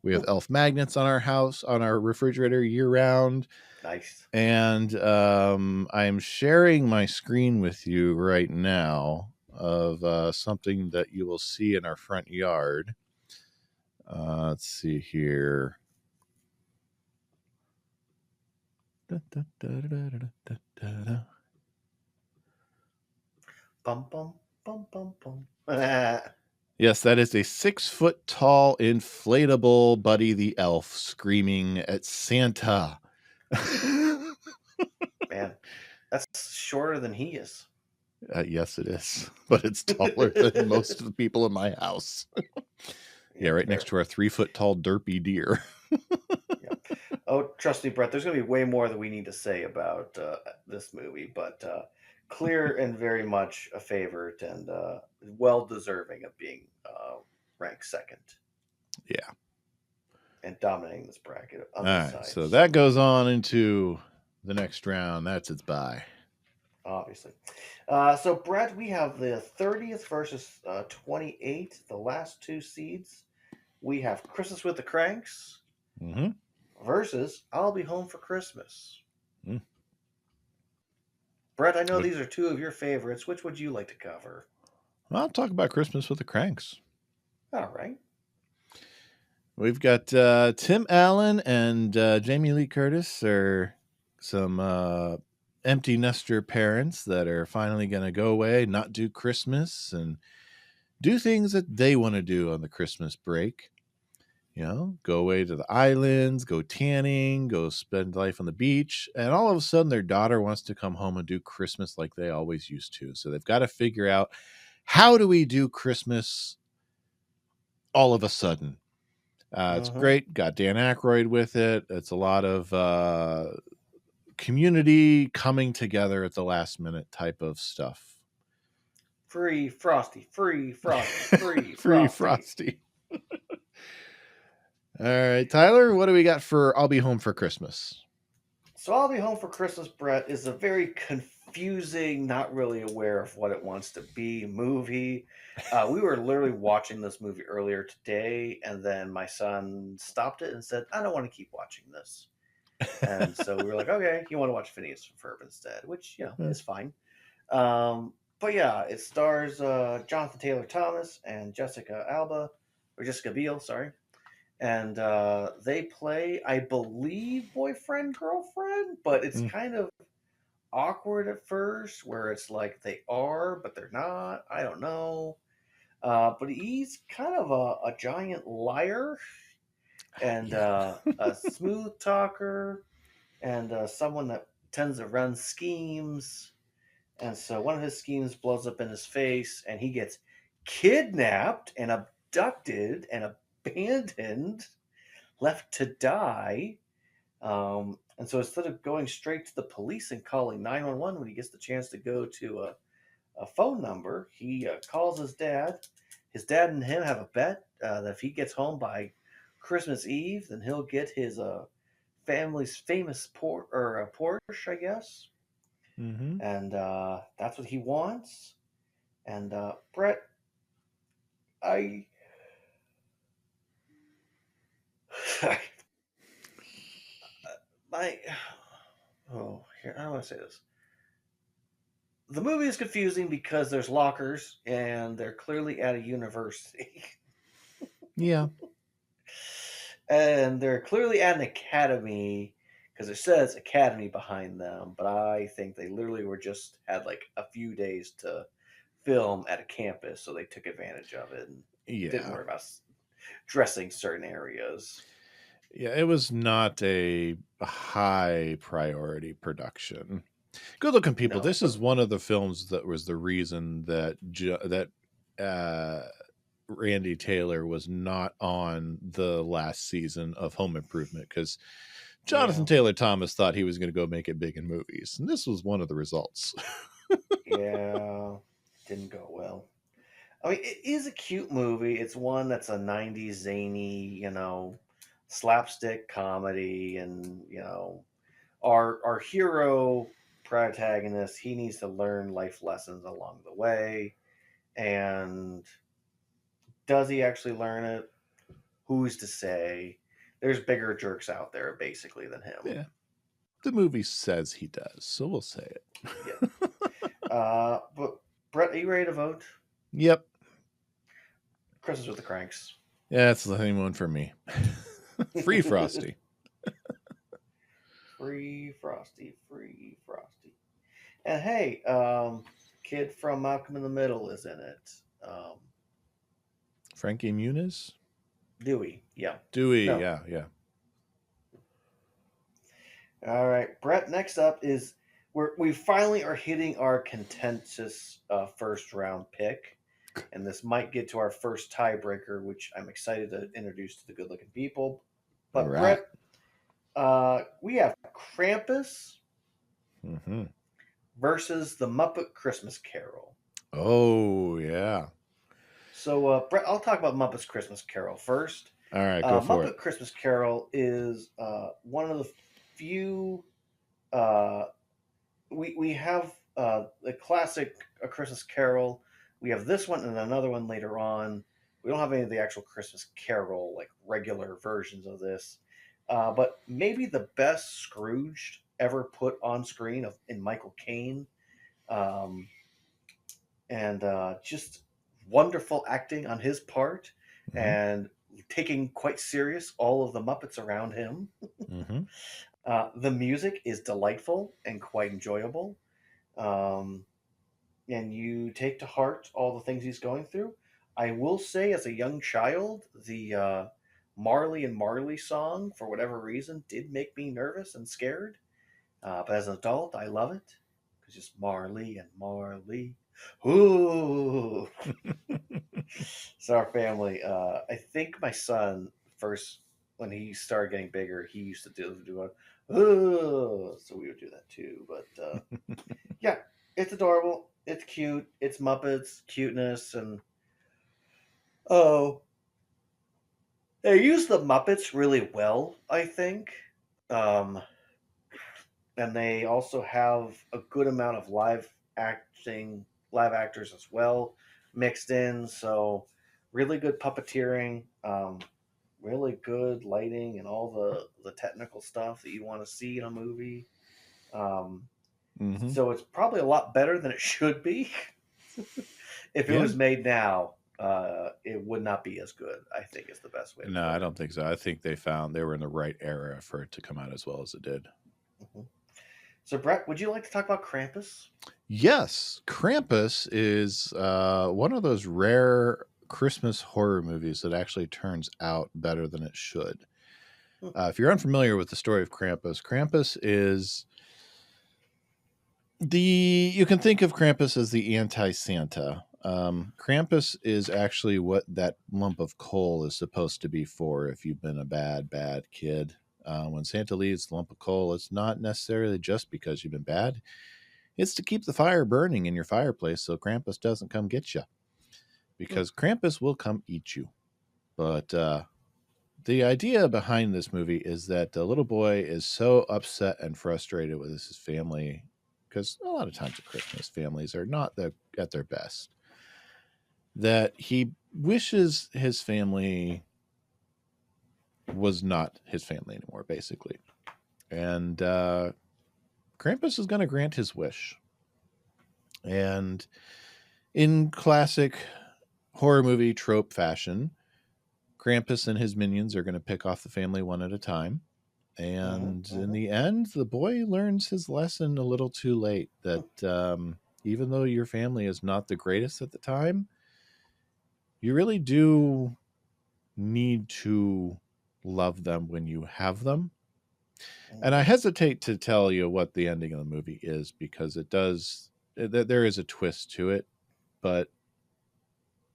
We have Elf magnets on our house, on our refrigerator year round. Nice. And I'm sharing my screen with you right now of something that you will see in our front yard. Let's see here. Bum, bum, bum, bum, bum. Yes, that is a 6-foot tall inflatable Buddy the Elf screaming at Santa. Man, that's shorter than he is. Yes, it is, but it's taller than most of the people in my house. Yeah, right next to our 3-foot tall derpy deer. Yeah. Oh, trust me, Brett. There's going to be way more that we need to say about this movie, but clear and very much a favorite and well deserving of being ranked second. Yeah. And dominating this bracket. All right, so that goes on into the next round. That's its bye. Obviously. So, Brett, we have the 30th versus 28th, the last 2 seeds. We have Christmas with the Cranks versus I'll Be Home for Christmas. Brett, I know these are 2 of your favorites. Which would you like to cover? I'll talk about Christmas with the Cranks. All right. We've got Tim Allen and Jamie Lee Curtis are some empty nester parents that are finally going to go away, not do Christmas, and do things that they want to do on the Christmas break. You know, go away to the islands, go tanning, go spend life on the beach. And all of a sudden, their daughter wants to come home and do Christmas like they always used to. So they've got to figure out, how do we do Christmas all of a sudden? It's great. Got Dan Aykroyd with it. It's a lot of community coming together at the last minute type of stuff. Free Frosty, free Frosty, free Free Frosty. All right, Tyler, what do we got for I'll Be Home for Christmas? So I'll Be Home for Christmas, Brett, is a very confusing, not really aware of what it wants to be movie. We were literally watching this movie earlier today, and then my son stopped it and said, I don't want to keep watching this. And so we were like, okay, you want to watch Phineas and Ferb instead, which, is fine. But yeah, it stars Jonathan Taylor Thomas and Jessica Biel, sorry. And they play, I believe, boyfriend, girlfriend, but it's kind of awkward at first, where it's like they are, but they're not. I don't know. But he's kind of a giant liar and a smooth talker and someone that tends to run schemes. And so one of his schemes blows up in his face, and he gets kidnapped and abducted and abandoned, left to die. And so instead of going straight to the police and calling 911 when he gets the chance to go to a phone number, he calls his dad. His dad and him have a bet that if he gets home by Christmas Eve, then he'll get his family's famous Porsche, I guess. And that's what he wants. And Brett, I Oh, here, I don't want to say this. The movie is confusing because there's lockers and they're clearly at a university. Yeah. And they're clearly at an academy because it says academy behind them, but I think they literally were just had like a few days to film at a campus, so they took advantage of it and didn't Yeah. worry about dressing certain areas. Yeah, it was not a high priority production. Good Looking People. No, This is but one of the films that was the reason that Randy Taylor was not on the last season of Home Improvement, because Jonathan yeah, Taylor Thomas thought he was going to go make it big in movies, and this was one of the results. yeah, didn't go well. I mean, it is a cute movie. It's one that's a '90s zany, slapstick comedy, and our hero protagonist, he needs to learn life lessons along the way. And does he actually learn it? Who's to say? There's bigger jerks out there basically than him. Yeah, the movie says he does, so we'll say it. Yeah. But Brett, are you ready to vote? Yep. Christmas with the Cranks. Yeah, that's the same one for me. Free Frosty. Free Frosty, free Frosty. And hey, kid from Malcolm in the Middle is in it. Frankie Muniz? Dewey, yeah. Dewey, No. yeah. All right, Brett. Next up is we finally are hitting our contentious first round pick, and this might get to our first tiebreaker, which I'm excited to introduce to the good looking people. All But right. Brett, we have Krampus Mm-hmm. versus the Muppet Christmas Carol. Oh, yeah. So, Brett, I'll talk about Muppet's Christmas Carol first. All right, go for Muppet it. Christmas Carol is one of the few. Uh, we have the classic A Christmas Carol. We have this one and another one later on. We don't have any of the actual Christmas Carol, like regular versions of this. But maybe the best Scrooge ever put on screen in Michael Caine. Um, and just wonderful acting on his part, Mm-hmm. and taking quite serious all of the Muppets around him. Mm-hmm. The music is delightful and quite enjoyable, um, and you take to heart all the things he's going through. I will say, as a young child, the Marley and Marley song, for whatever reason, did make me nervous and scared. But as an adult, I love it because just Marley and Marley. Ooh. So our family, I think my son first, when he started getting bigger, he used to do a, oh, so we would do that too. But yeah, it's adorable. It's cute. It's Muppets cuteness, and oh, they use the Muppets really well, I think. Um, and they also have a good amount of live actors as well mixed in. So really good puppeteering, really good lighting, and all the technical stuff that you want to see in a movie. Um, Mm-hmm. so it's probably a lot better than it should be. If it Yeah. was made now, it would not be as good. I think is the best way to No, put I it. don't think so. I think they were in the right era for it to come out as well as it did. Mhm. So Brett, would you like to talk about Krampus? Yes, Krampus is one of those rare Christmas horror movies that actually turns out better than it should. Hmm. If you're unfamiliar with the story of Krampus, Krampus is you can think of Krampus as the anti-Santa. Krampus is actually what that lump of coal is supposed to be for if you've been a bad kid. When Santa leaves the lump of coal, it's not necessarily just because you've been bad. It's to keep the fire burning in your fireplace so Krampus doesn't come get you. Because Krampus will come eat you. But the idea behind this movie is that the little boy is so upset and frustrated with his family, because a lot of times at Christmas, families are not at their best, that he wishes his family was not his family anymore, basically. And Krampus is going to grant his wish. And in classic horror movie trope fashion, Krampus and his minions are going to pick off the family one at a time. And in the end, the boy learns his lesson a little too late that even though your family is not the greatest at the time, you really do need to love them when you have them. And I hesitate to tell you what the ending of the movie is because there is a twist to it, but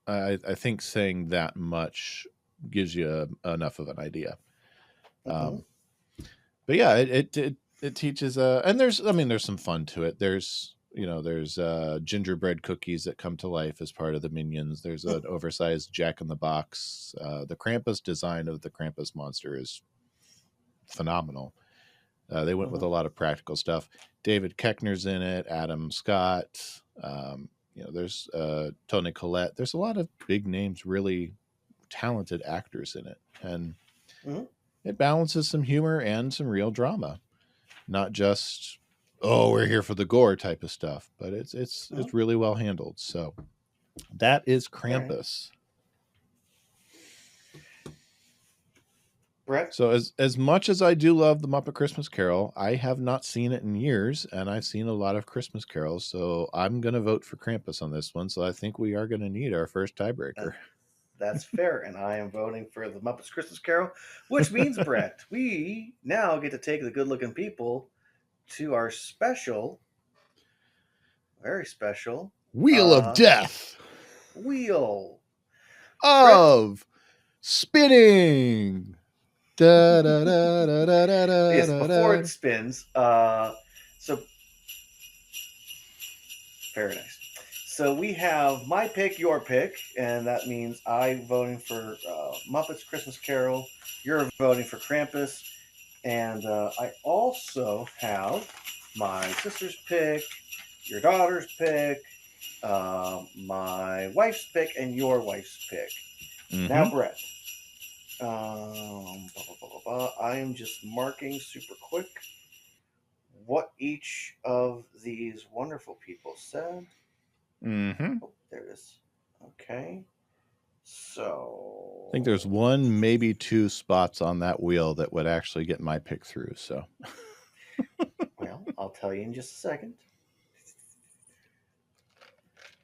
I think saying that much gives you enough of an idea. But yeah, it teaches, and there's some fun to it. There's gingerbread cookies that come to life as part of the minions. There's an oversized Jack in the Box. The Krampus design of the Krampus monster is phenomenal. They went with a lot of practical stuff. David Koechner's in it. Adam Scott. There's Toni Collette. There's a lot of big names, really talented actors in it, and it balances some humor and some real drama. Not just we're here for the gore type of stuff, but it's really well handled. So that is Krampus. Brett? So as much as I do love the Muppet Christmas Carol, I have not seen it in years, and I've seen a lot of Christmas carols, so I'm going to vote for Krampus on this one. So I think we are going to need our first tiebreaker. That's fair, and I am voting for the Muppets Christmas Carol, which means, Brett, we now get to take the good-looking people to our special, very special Wheel of Death. Wheel of Spinning. Da, da, da, da, da, da, da, yes, before it spins. So very nice. So we have my pick, your pick, and that means I'm voting for Muppets Christmas Carol. You're voting for Krampus, and I also have my sister's pick, your daughter's pick, my wife's pick, and your wife's pick. Now, Brett. I am just marking super quick what each of these wonderful people said. Oh, there it is. Okay. So I think there's one, maybe two spots on that wheel that would actually get my pick through. So, well, I'll tell you in just a second.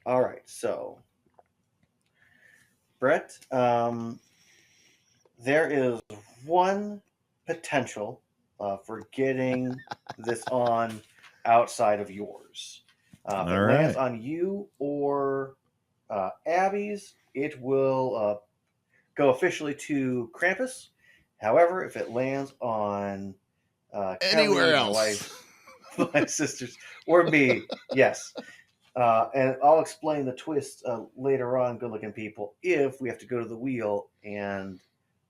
All right. So, Brett, there is one potential for getting this on outside of yours. If it lands on you or Abby's, it will go officially to Krampus. However, if it lands on anywhere Kelly, else, my wife, my sisters, or me, yes. And I'll explain the twist later on, good-looking people, if we have to go to the wheel and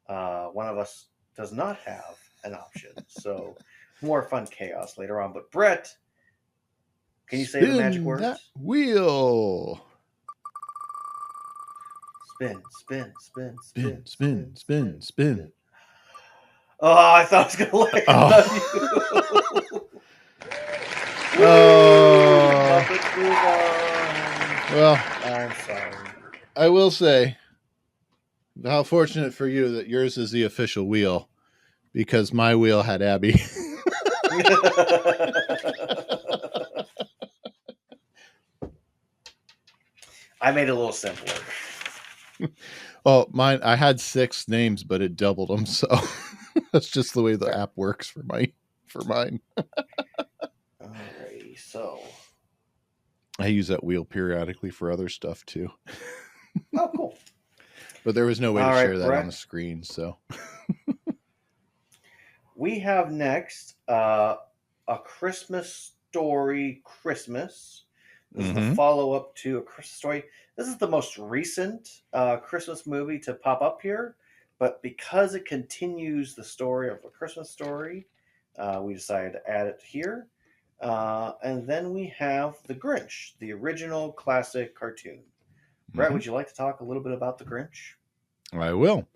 one of us does not have an option. So more fun chaos later on. But Brett, can you say the magic words? That wheel. Spin, spin, spin, spin, spin, spin, spin. Oh, I thought I was gonna land on you. Muppets move on. Well, I'm sorry. I will say, how fortunate for you that yours is the official wheel, because my wheel had Abby. I made it a little simpler. Well, mine, I had 6 names, but it doubled them, so that's just the way the app works for mine. Alrighty, so I use that wheel periodically for other stuff too. Oh, cool. But there was no way to share that on the screen, so we have next A Christmas Story Christmas. This is the follow-up to A Christmas Story. This is the most recent Christmas movie to pop up here, but because it continues the story of A Christmas Story, we decided to add it here. And then we have The Grinch, the original classic cartoon. Brett, would you like to talk a little bit about The Grinch? I will.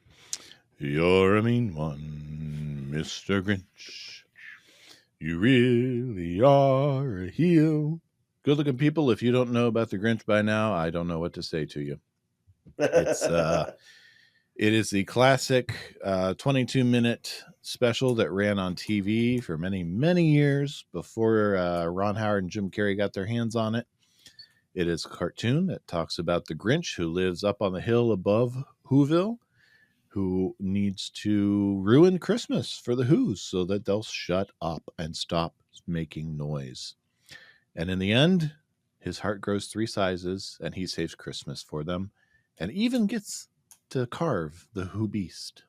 You're a mean one, Mr. Grinch. You really are a heel. Good looking people, if you don't know about the Grinch by now, I don't know what to say to you. It is the classic 22-minute special that ran on TV for many, many years before Ron Howard and Jim Carrey got their hands on it. It is a cartoon that talks about the Grinch who lives up on the hill above Whoville, who needs to ruin Christmas for the Who's so that they'll shut up and stop making noise. And in the end, his heart grows 3 sizes and he saves Christmas for them and even gets to carve the Who Beast.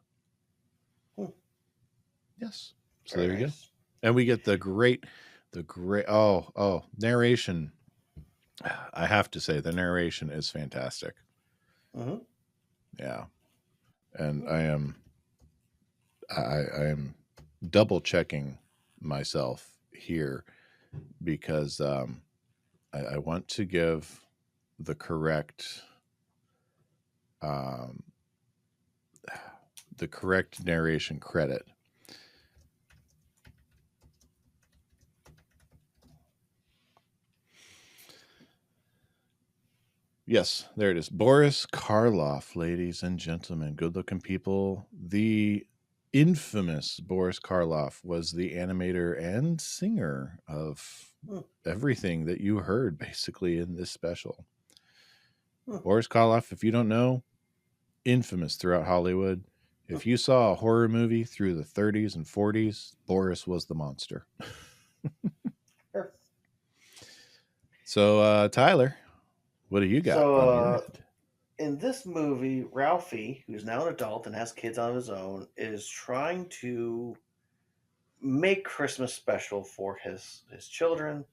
Yes. So Very there you nice. go. And we get the great narration. I have to say the narration is fantastic. Mm-hmm. Yeah. And I am double checking myself here because I want to give the correct narration credit. Yes, there it is. Boris Karloff, ladies and gentlemen, good-looking people. The infamous Boris Karloff was the animator and singer of everything that you heard basically in this special. Boris Karloff, if you don't know, infamous throughout Hollywood. If you saw a horror movie through the 30s and 40s, Boris was the monster. Sure. So, Tyler, what do you got on your end? In this movie, Ralphie, who's now an adult and has kids on his own, is trying to make Christmas special for his children.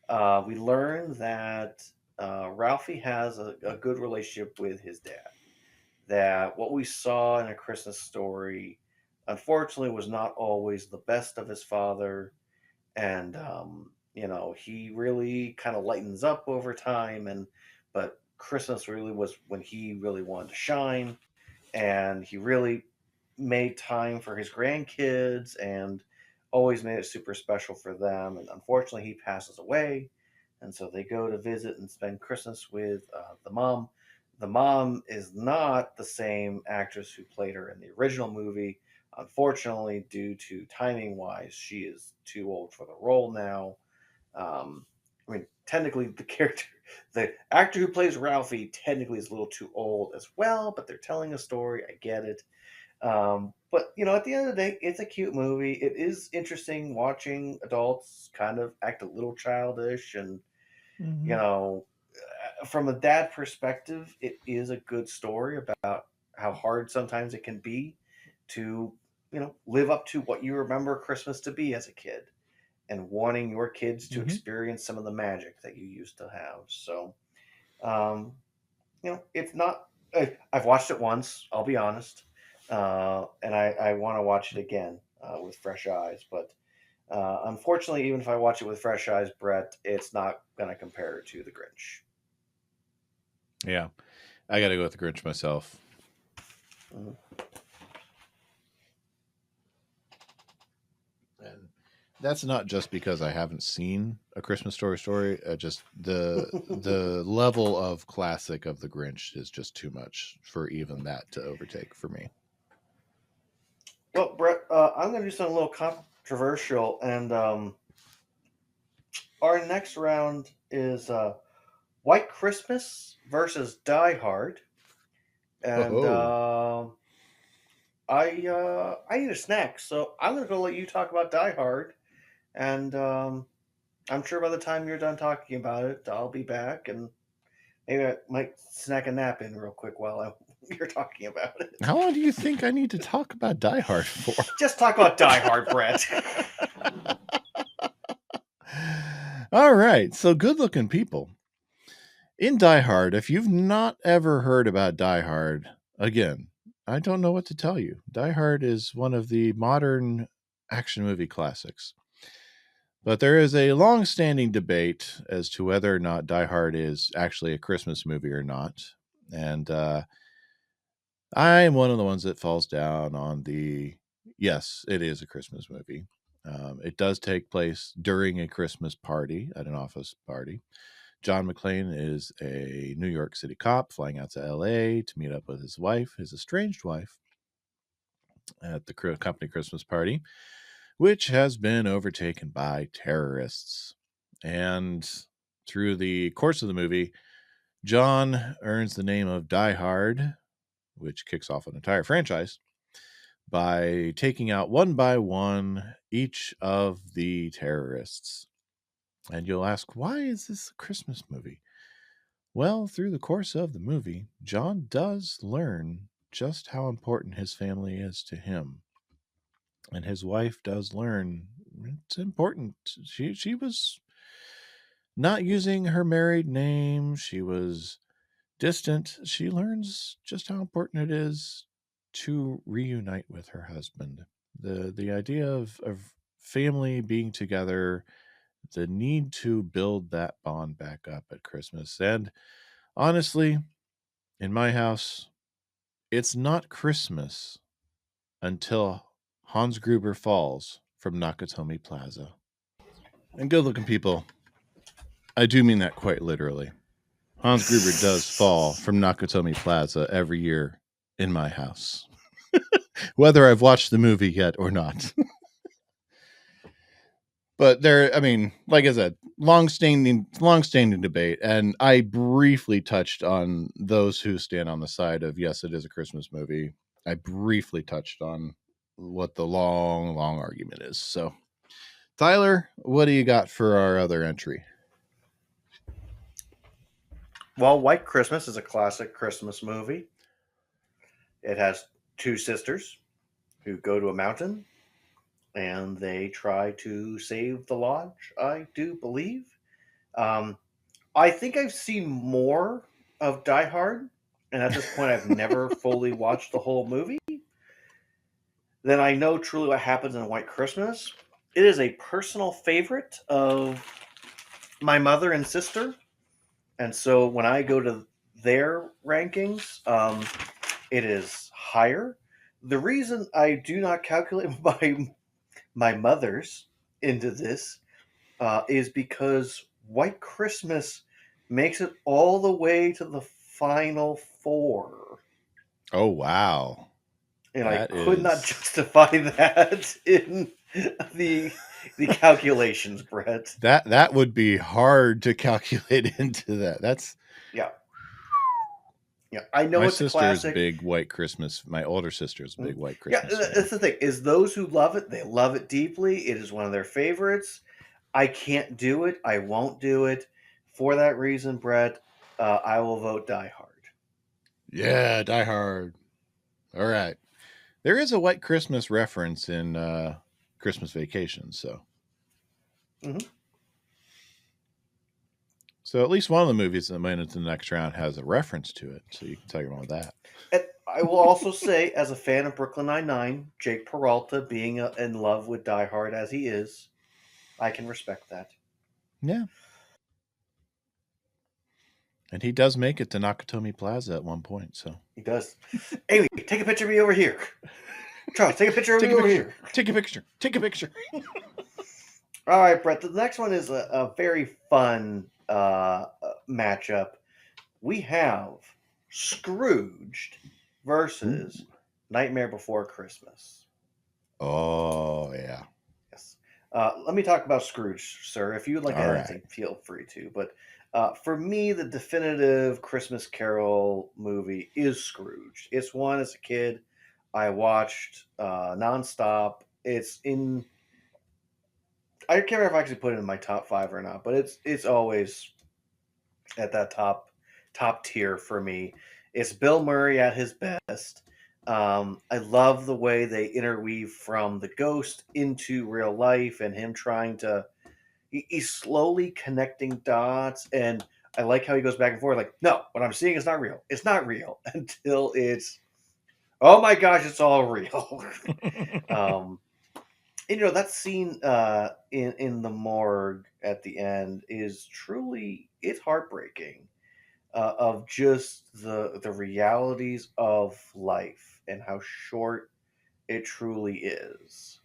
We learn that Ralphie has a good relationship with his dad. That what we saw in A Christmas Story, unfortunately, was not always the best of his father, and he really kind of lightens up over time, but Christmas really was when he really wanted to shine, and he really made time for his grandkids and always made it super special for them. And unfortunately, he passes away, and so they go to visit and spend Christmas with the mom. The mom is not the same actress who played her in the original movie. Unfortunately, due to timing wise, she is too old for the role now. Technically, the actor who plays Ralphie, technically is a little too old as well, but they're telling a story. I get it. But at the end of the day, it's a cute movie. It is interesting watching adults kind of act a little childish, and from a dad perspective, it is a good story about how hard sometimes it can be to live up to what you remember Christmas to be as a kid, and wanting your kids to experience some of the magic that you used to have. So, it's not. I've watched it once. I'll be honest, and I want to watch it again with fresh eyes. But unfortunately, even if I watch it with fresh eyes, Brett, it's not going to compare to The Grinch. Yeah, I got to go with The Grinch myself. And that's not just because I haven't seen A Christmas Story. Just the level of classic of The Grinch is just too much for even that to overtake for me. Well, Brett, I'm going to do something a little controversial, and our next round is White Christmas versus Die Hard. And I need a snack, so I'm going to go let you talk about Die Hard. And I'm sure by the time you're done talking about it, I'll be back, and maybe I might snack a nap in real quick while you're talking about it. How long do you think I need to talk about Die Hard for? Just talk about Die Hard, Brett. All right. So, good-looking people. In Die Hard, if you've not ever heard about Die Hard, again, I don't know what to tell you. Die Hard is one of the modern action movie classics. But there is a long-standing debate as to whether or not Die Hard is actually a Christmas movie or not. And I am one of the ones that falls down on the, yes, it is a Christmas movie. It does take place during a Christmas party at an office party. John McClane is a New York City cop flying out to LA to meet up with his wife, his estranged wife, at the company Christmas party, which has been overtaken by terrorists. And through the course of the movie, John earns the name of Die Hard, which kicks off an entire franchise, by taking out one by one each of the terrorists. And you'll ask, why is this a Christmas movie? Well, through the course of the movie, John does learn just how important his family is to him. And his wife does learn it's important. She was not using her married name. She was distant. She learns just how important it is to reunite with her husband. The idea of family being together, the need to build that bond back up at Christmas. And honestly, in my house, it's not Christmas until Hans Gruber falls from Nakatomi Plaza. And good looking people, I do mean that quite literally. Hans Gruber does fall from Nakatomi Plaza every year in my house, whether I've watched the movie yet or not. But there, I mean, like I said, long-standing debate, and I briefly touched on those who stand on the side of yes, it is a Christmas movie. I briefly touched on what the long argument is. So, Tyler, what do you got for our other entry? Well, White Christmas is a classic Christmas movie. It has two sisters who go to a mountain and they try to save the lodge, I do believe. Um, I think I've seen more of Die Hard, and at this point, I've never fully watched the whole movie. Then I know truly what happens in White Christmas. It is a personal favorite of my mother and sister, and so when I go to their rankings, it is higher. The reason I do not calculate my mother's into this is because White Christmas makes it all the way to the final four. Oh wow. And That I could not is justify that in the the calculations, Brett. that would be hard to calculate into that. That's Yeah. Yeah. I know my it's a sister's classic. big White Christmas. My older sister's a big White Yeah, Christmas fan. that's the thing. Is those who love it, they love it deeply. It is one of their favorites. I can't do it. I won't do it. For that reason, Brett, I will vote Die Hard. Yeah, Die Hard. All right. There is a White Christmas reference in Christmas Vacation, so. Mhm. So at least one of the movies that made it to the next round has a reference to it, so you can tell your mom that. And I will also say, as a fan of Brooklyn Nine-Nine, Jake Peralta being in love with Die Hard as he is, I can respect that. Yeah. And he does make it to Nakatomi Plaza at one point, so. He does. Amy, take a picture of me over here. Charles, take a picture of Take me a over picture. here. Take a picture. Take a picture. All right, Brett. The next one is a very fun matchup. We have Scrooged versus Nightmare Before Christmas. Oh, yeah. Yes. Let me talk about Scrooge, sir. If you would like to All add right. anything, feel free to. But for me, the definitive Christmas Carol movie is Scrooge. It's one as a kid I watched nonstop. It's in. I can't remember if I actually put it in my top five or not, but it's always at that top tier for me. It's Bill Murray at his best. I love the way they interweave from the ghost into real life and him trying to. He's slowly connecting dots, and I like how he goes back and forth. Like, no, what I'm seeing is not real. It's not real until it's. Oh my gosh, it's all real. And, that scene in the morgue at the end is truly it's heartbreaking of just the realities of life and how short it truly is.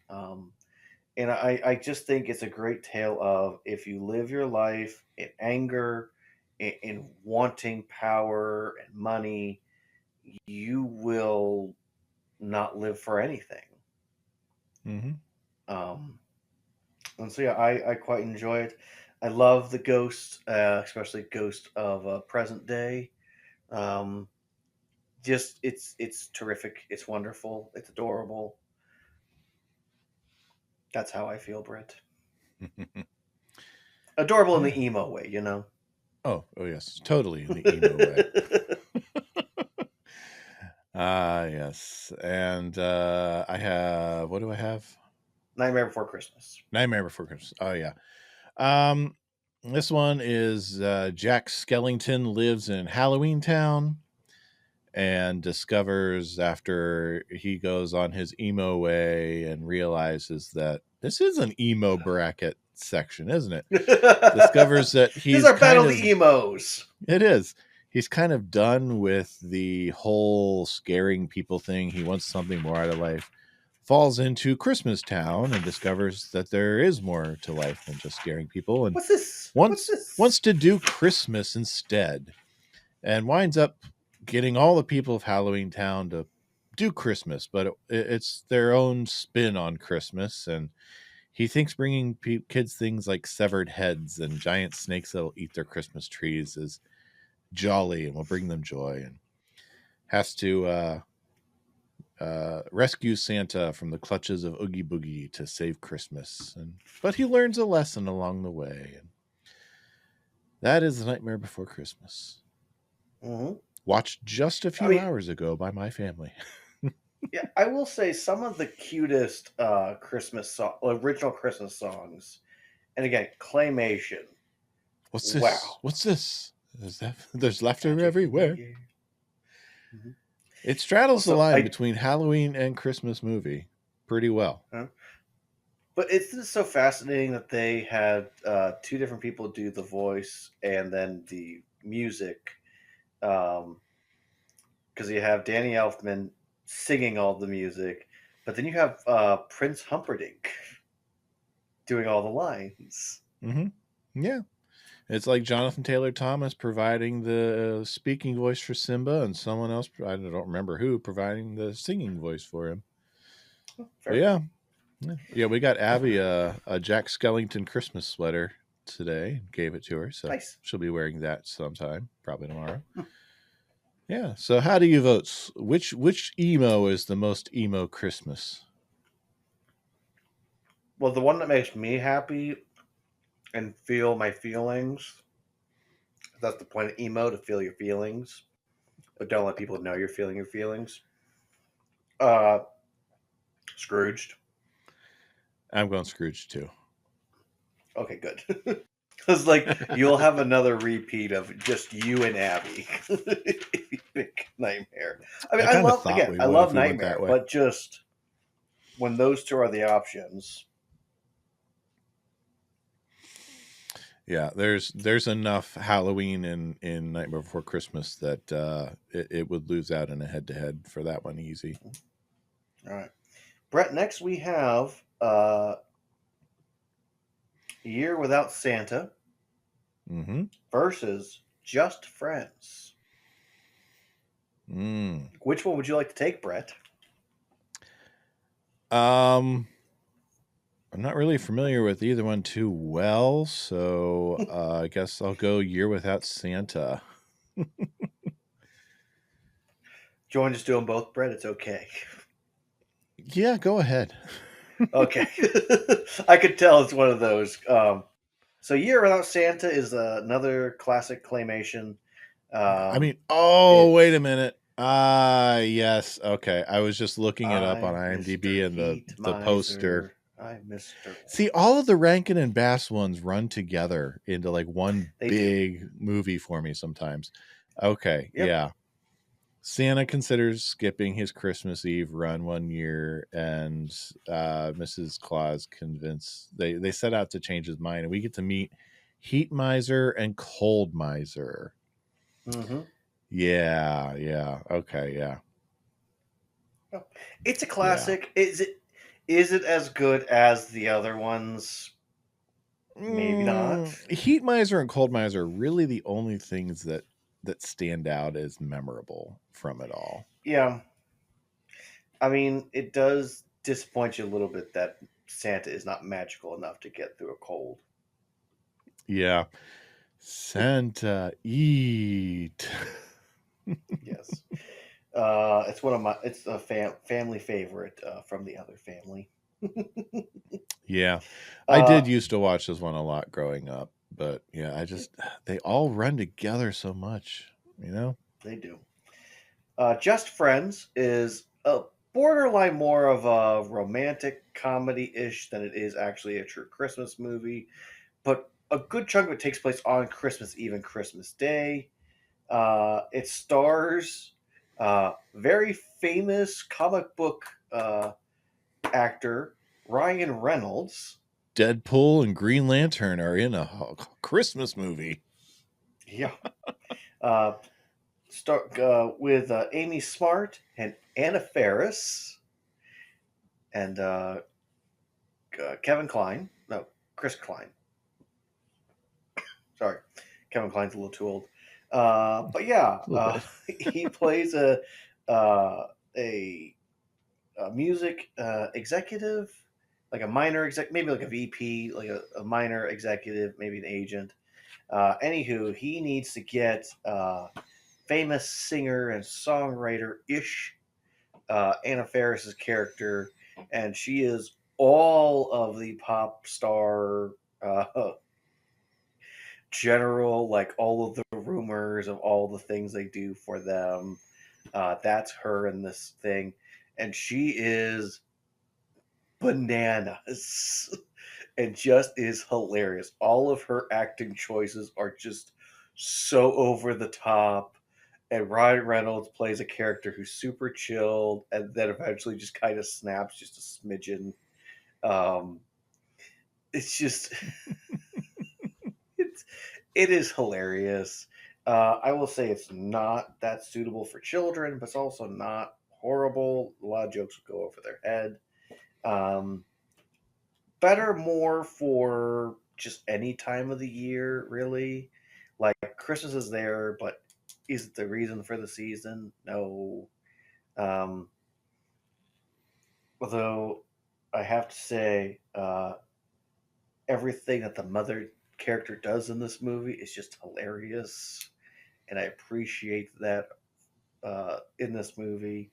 And I just think it's a great tale of if you live your life in anger, in wanting power and money, you will not live for anything. Mm-hmm. Um, and so yeah, I quite enjoy it. I love the ghost, especially ghost of present day. Um, just it's terrific. It's wonderful. It's adorable. That's how I feel, Brett. Adorable in Yeah. the emo way, you know. Oh yes, totally in the emo way. Ah, yes. And I have, what do I have? Nightmare Before Christmas. Nightmare Before Christmas. Oh yeah. Um, this one is Jack Skellington lives in Halloween Town and discovers after he goes on his emo way and realizes that this is an emo bracket section, isn't it? Discovers that This is he's our battle kind of of, the emos. it is. He's kind of done with the whole scaring people thing. He wants something more out of life. Falls into Christmas Town and discovers that there is more to life than just scaring people, and What's this? What's this? wants to do Christmas instead, and winds up getting all the people of Halloween Town to do Christmas, but it's their own spin on Christmas. And he thinks bringing kids things like severed heads and giant snakes that'll eat their Christmas trees is jolly and will bring them joy, and has to rescue Santa from the clutches of Oogie Boogie to save Christmas. But he learns a lesson along the way. And that is The Nightmare Before Christmas. Mm-hmm. Watched just a few hours ago by my family. Yeah, I will say some of the cutest original Christmas songs, and again, claymation. What's this? Wow. What's this? There's laughter everywhere. Mm-hmm. It straddles the line between Halloween and Christmas movie pretty well. But it's just so fascinating that they had two different people do the voice and then the music. Because you have Danny Elfman singing all the music, but then you have Prince Humperdinck doing all the lines. Mm-hmm. Yeah. It's like Jonathan Taylor Thomas providing the speaking voice for Simba, and someone else, I don't remember who, providing the singing voice for him. But yeah, we got Abby a Jack Skellington Christmas sweater today. Gave it to her, so nice. She'll be wearing that sometime, probably tomorrow. Yeah. So how do you vote? Which emo is the most emo Christmas? Well, the one that makes me happy and feel my feelings. That's the point of emo, to feel your feelings. But don't let people know you're feeling your feelings. Scrooged. I'm going Scrooge too. Okay, good. Because you'll have another repeat of just you and Abby if you pick Nightmare. I mean, I love Nightmare, but just when those two are the options. Yeah, there's enough Halloween in Nightmare Before Christmas that it would lose out in a head-to-head for that one easy. All right. Brett, next we have Year Without Santa versus Just Friends. Which one would you like to take, Brett? I'm not really familiar with either one too well, so I guess I'll go Year Without Santa. Do you want to just do them both, Brett? It's okay. Yeah, go ahead. Okay. I could tell it's one of those. So Year Without Santa is another classic claymation. Wait a minute. Yes. Okay. I was just looking it up on IMDb and the poster. See, all of the Rankin and Bass ones run together into like one big movie for me sometimes. Okay. Yep. Yeah. Santa considers skipping his Christmas Eve run one year, and Mrs. Claus they set out to change his mind, and we get to meet Heat Miser and Cold Miser. Mm-hmm. Yeah. Okay. Yeah. It's a classic. Yeah. Is it as good as the other ones? Maybe not. Heat Miser and Cold Miser are really the only things that stand out as memorable from it all. Yeah. I mean, it does disappoint you a little bit that Santa is not magical enough to get through a cold. Yeah. Santa, eat. Yes. It's one of my. It's a family favorite from the other family. Yeah. I Uh, did used to watch this one a lot growing up, but yeah, they all run together so much, you know? they do. Just Friends is a borderline more of a romantic comedy ish than it is actually a true Christmas movie, but a good chunk of it takes place on Christmas Eve and Christmas Day. It stars very famous comic book actor Ryan Reynolds. Deadpool and Green Lantern are in a Christmas movie. Yeah. Start with Amy Smart and Anna Faris and Kevin Kline. No, Chris Klein. Sorry, Kevin Kline's a little too old. But yeah, A little bit. he plays uh, a, a music executive, like a minor exec, maybe like a VP, like a minor executive, maybe an agent. Anywho, he needs to get famous singer and songwriter Ish Anna Faris's character, and she is all of the pop star general, like all of the rumors of all the things they do for them. That's her in this thing, and she is bananas and just is hilarious. All of her acting choices are just so over the top. And Ryan Reynolds plays a character who's super chilled and then eventually just kind of snaps just a smidgen. Um, it's just it's it is hilarious. I will say it's not that suitable for children, but it's also not horrible. A lot of jokes would go over their head. Um, Better more for just any time of the year, really. Like Christmas is there, but is it the reason for the season? No. Um, Although I have to say, everything that the mother character does in this movie is just hilarious, and I appreciate that in this movie.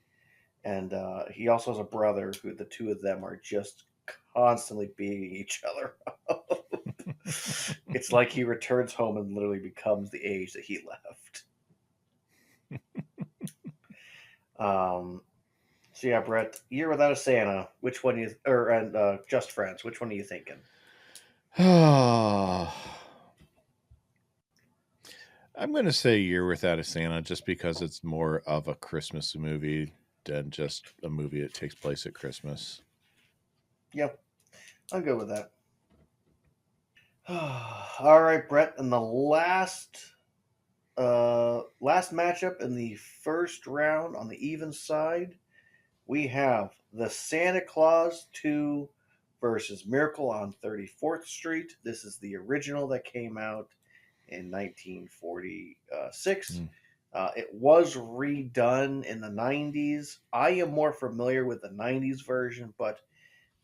And he also has a brother who the two of them are just constantly beating each other up. It's like he returns home and literally becomes the age that he left. Um, so yeah, Brett, Year Without a Santa. Which one you or and Just Friends? Which one are you thinking? I'm going to say Year Without a Santa just because it's more of a Christmas movie than just a movie that takes place at Christmas. Yep, I'm good with that. All right, Brett, and the last matchup in the first round on the even side, we have the Santa Claus 2 versus Miracle on 34th Street. This is the original that came out in 1946. It was redone in the 90s. I am more familiar with the 90s version, but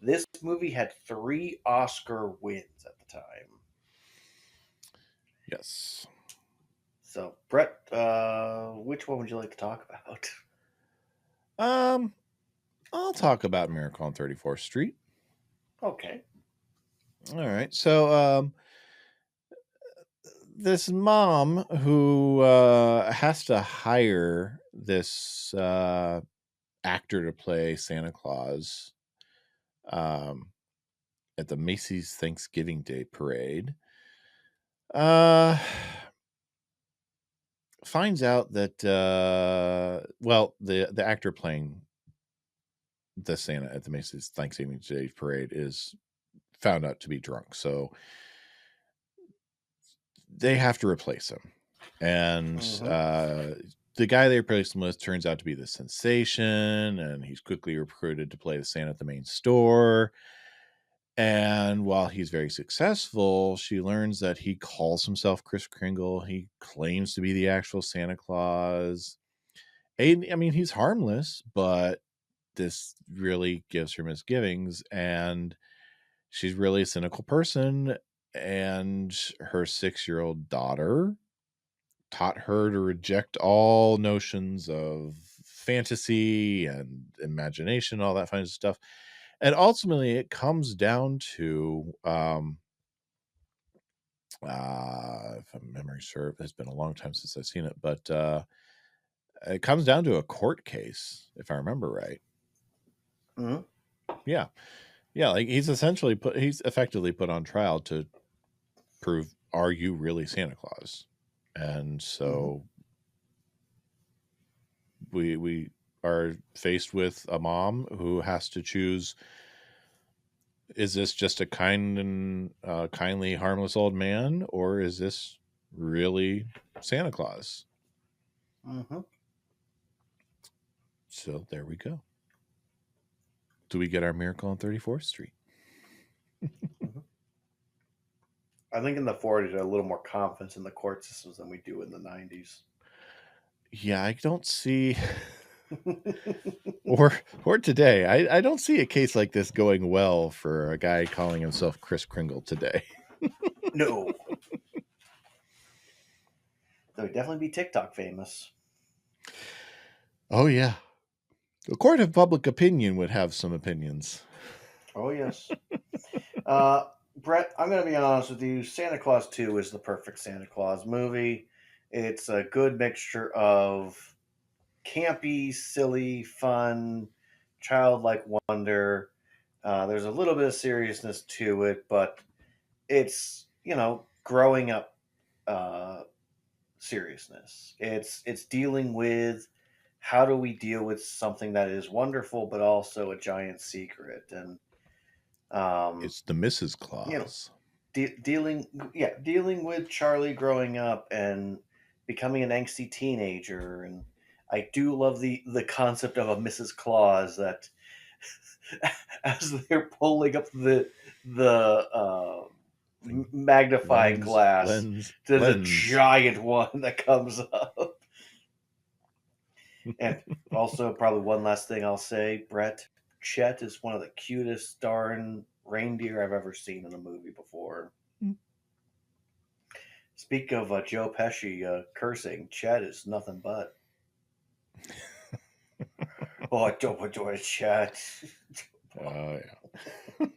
this movie had 3 Oscar wins at the time. Yes. So, Brett, which one would you like to talk about? I'll talk about Miracle on 34th Street. Okay. All right. So, this mom who has to hire this actor to play Santa Claus um, at the Macy's Thanksgiving Day parade finds out that the actor playing the Santa at the Macy's Thanksgiving Day parade is found out to be drunk, so they have to replace him. And the guy they replaced him with turns out to be the sensation, and he's quickly recruited to play the Santa at the main store. And while he's very successful, she learns that he calls himself Kris Kringle. He claims to be the actual Santa Claus. And, I mean, he's harmless, but this really gives her misgivings. And she's really a cynical person. And her 6-year-old daughter taught her to reject all notions of fantasy and imagination, all that kind of stuff. And ultimately it comes down to if memory serves, it's been a long time since I've seen it, but it comes down to a court case, if I remember right. Mm-hmm. Yeah, like he's effectively put on trial to prove, are you really Santa Claus? And so we are faced with a mom who has to choose, is this just a kindly, harmless old man, or is this really Santa Claus? So there we go. Do we get our miracle on 34th Street? I think in the 40s, a little more confidence in the court systems than we do in the 90s. Yeah, I don't see, or today, I don't see a case like this going well for a guy calling himself Kris Kringle today. No. Though he'd definitely be TikTok famous. Oh, yeah. The court of public opinion would have some opinions. Oh, yes. Brett, I'm going to be honest with you. Santa Claus 2 is the perfect Santa Claus movie. It's a good mixture of campy, silly, fun, childlike wonder. There's a little bit of seriousness to it, but it's, growing up seriousness. It's dealing with how do we deal with something that is wonderful but also a giant secret, and it's the Mrs. Claus. dealing with Charlie growing up and becoming an angsty teenager. And I do love the concept of a Mrs. Claus that as they're pulling up the magnifying glass to the giant one that comes up. And also, probably one last thing I'll say, Brett, Chet is one of the cutest darn reindeer I've ever seen in a movie before. Speak of Joe Pesci cursing, Chet is nothing but. Oh, I don't enjoy Chet. Oh, yeah.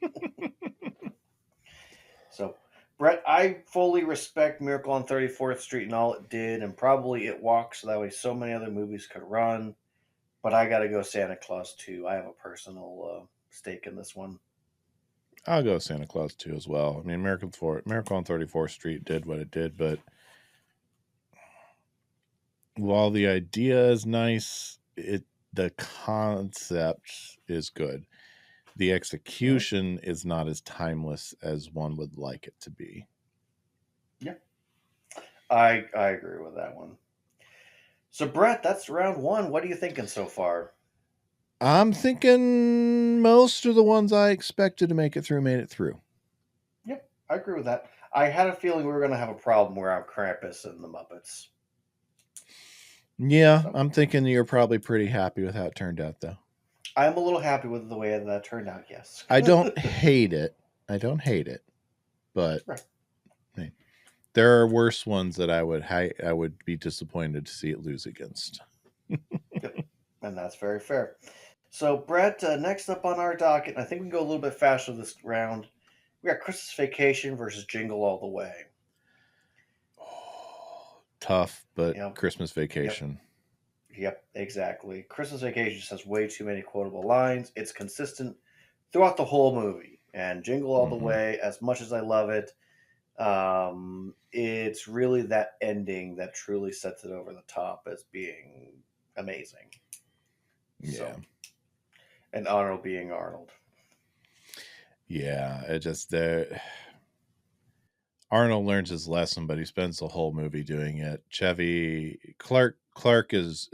So, Brett, I fully respect Miracle on 34th Street and all it did, and probably it walked so that way so many other movies could run. But I got to go Santa Claus 2. I have a personal stake in this one. I'll go Santa Claus 2 as well. I mean, Miracle on 34th Street did what it did, but while the idea is nice, the concept is good. The execution is not as timeless as one would like it to be. Yeah, I agree with that one. So, Brett, that's round one. What are you thinking so far? I'm thinking most of the ones I expected to make it through made it through. Yep, I agree with that. I had a feeling we were going to have a problem around Krampus and the Muppets. Yeah, so, I'm thinking you're probably pretty happy with how it turned out, though. I'm a little happy with the way that turned out, yes. I don't hate it. But right. I mean, there are worse ones that I would be disappointed to see it lose against. And that's very fair. So, Brett, next up on our docket, I think we can go a little bit faster this round. We got Christmas Vacation versus Jingle All the Way. Oh, tough, but Christmas Vacation. Yep, exactly. Christmas Vacation just has way too many quotable lines. It's consistent throughout the whole movie. And Jingle All the Way, as much as I love it, it's really that ending that truly sets it over the top as being amazing. Yeah. So, and Arnold being Arnold. Yeah, it just Arnold learns his lesson, but he spends the whole movie doing it. Clark Clark is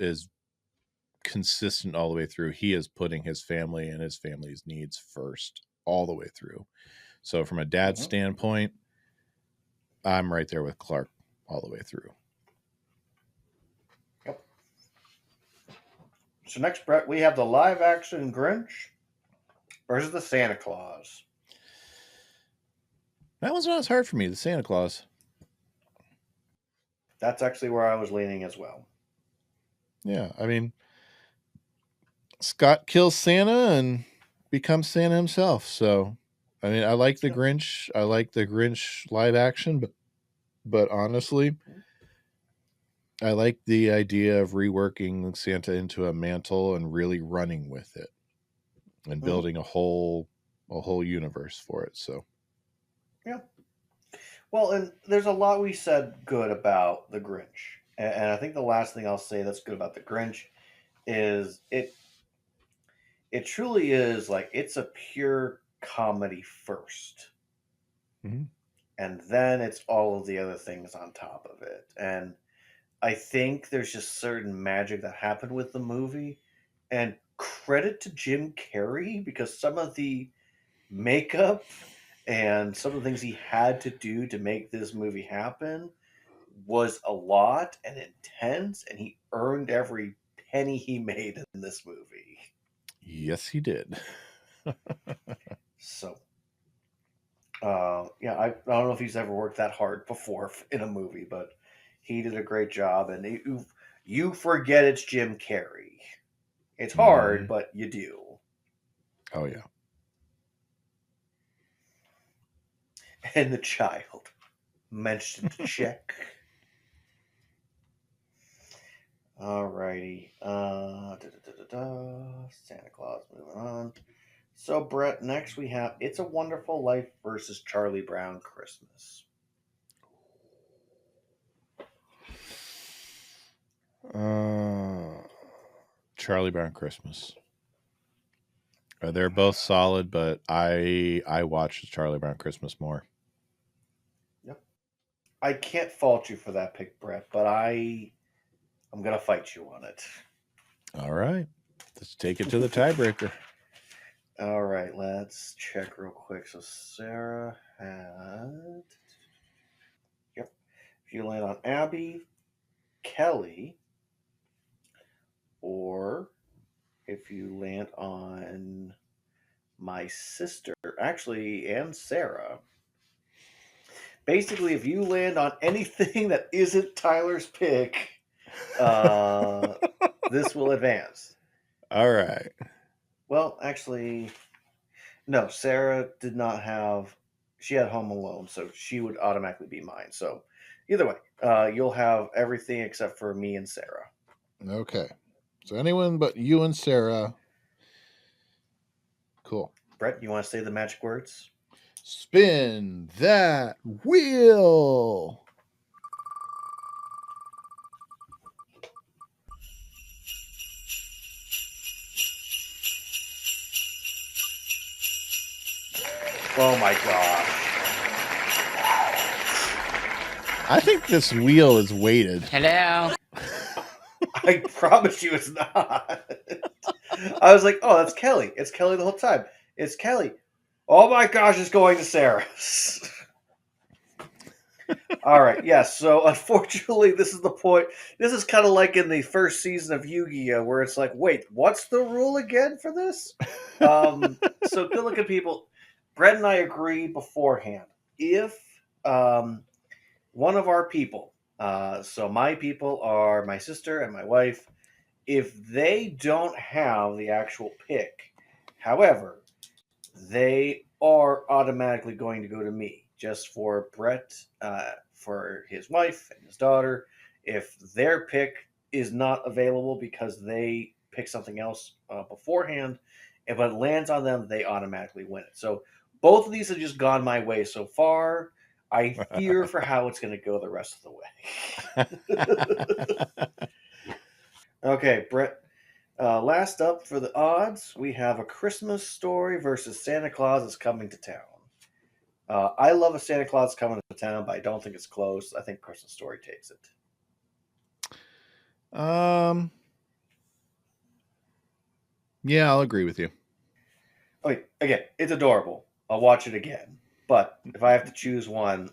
consistent all the way through. He is putting his family and his family's needs first all the way through. So from a dad standpoint, I'm right there with Clark all the way through. Yep. So next, Brett, we have the live action Grinch versus the Santa Claus. That one's not as hard for me, the Santa Claus. That's actually where I was leaning as well. Yeah, I mean, Scott kills Santa and becomes Santa himself. So, I mean, I like the Grinch. I like the Grinch live action, but honestly, I like the idea of reworking Santa into a mantle and really running with it and building a whole universe for it. So, yeah. Well, and there's a lot we said good about the Grinch, and I think the last thing I'll say that's good about the Grinch is it truly is like it's a pure comedy 1st. And then it's all of the other things on top of it. And I think there's just certain magic that happened with the movie. And credit to Jim Carrey, because some of the makeup and some of the things he had to do to make this movie happen was a lot and intense, and he earned every penny he made in this movie. yes, he did. So, yeah, I don't know if he's ever worked that hard before in a movie, but he did a great job. And you forget it's Jim Carrey. It's hard, but you do. Oh, yeah. And the child mentioned the check. Alrighty. Santa Claus, moving on. So, Brett, next we have It's a Wonderful Life versus Charlie Brown Christmas. Charlie Brown Christmas. They're both solid, but I watch Charlie Brown Christmas more. Yep. I can't fault you for that pick, Brett, but I'm gonna fight you on it. All right. Let's take it to the tiebreaker. All right, let's check real quick. So Sarah had, yep. If you land on Abby, Kelly, or if you land on my sister, actually, and Sarah. Basically, if you land on anything that isn't Tyler's pick, this will advance. All right. Well, actually, no, Sarah did not have, she had Home Alone, so she would automatically be mine. So either way, you'll have everything except for me and Sarah. Okay. So anyone but you and Sarah. Cool. Brett, you want to say the magic words? Spin that wheel. Oh my gosh. I think this wheel is weighted. Hello. I promise you it's not. I was like, oh, that's Kelly. It's Kelly the whole time. It's Kelly. Oh my gosh, it's going to Sarah's. All right, yes. So unfortunately, this is the point. This is kind of like in the first season of Yu-Gi-Oh, where it's like, wait, what's the rule again for this? So good looking people. Brett and I agreed beforehand. If one of our people, so my people are my sister and my wife, if they don't have the actual pick, however, they are automatically going to go to me. Just for Brett, for his wife and his daughter, if their pick is not available because they pick something else beforehand, if it lands on them, they automatically win it. So both of these have just gone my way so far. I fear for how it's going to go the rest of the way. Okay, Brett. Last up for the odds, we have A Christmas Story versus Santa Claus is Coming to Town. I love A Santa Claus Coming to Town, but I don't think it's close. I think Christmas Story takes it. Yeah, I'll agree with you. Okay, again, it's adorable. I'll watch it again. But if I have to choose one,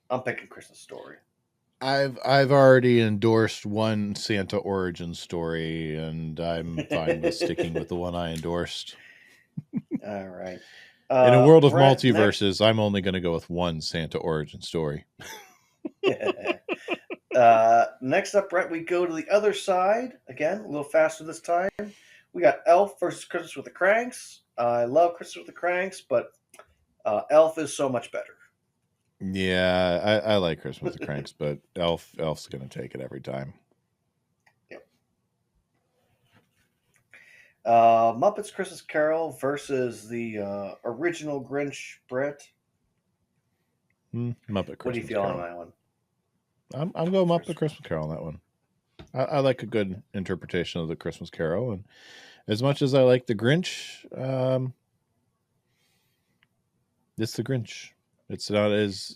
I'm picking Christmas Story. I've already endorsed one Santa origin story, and I'm fine with sticking with the one I endorsed. All right. In a world of Brett, next. multiverses, I'm only going to go with one Santa origin story. Next up, Brett, we go to the other side. Again, a little faster this time. We got Elf versus Christmas with the Cranks. I love Christmas with the Cranks, but Elf is so much better. Yeah, I like Christmas with the Cranks, but Elf's going to take it every time. Yep. Muppets Christmas Carol versus the original Grinch, Brett. Muppet Christmas What do you feel Carol. on that one? I'm going Muppet Christmas Carol on that one. I like a good interpretation of the Christmas Carol, and as much as I like the Grinch, it's the Grinch. It's not as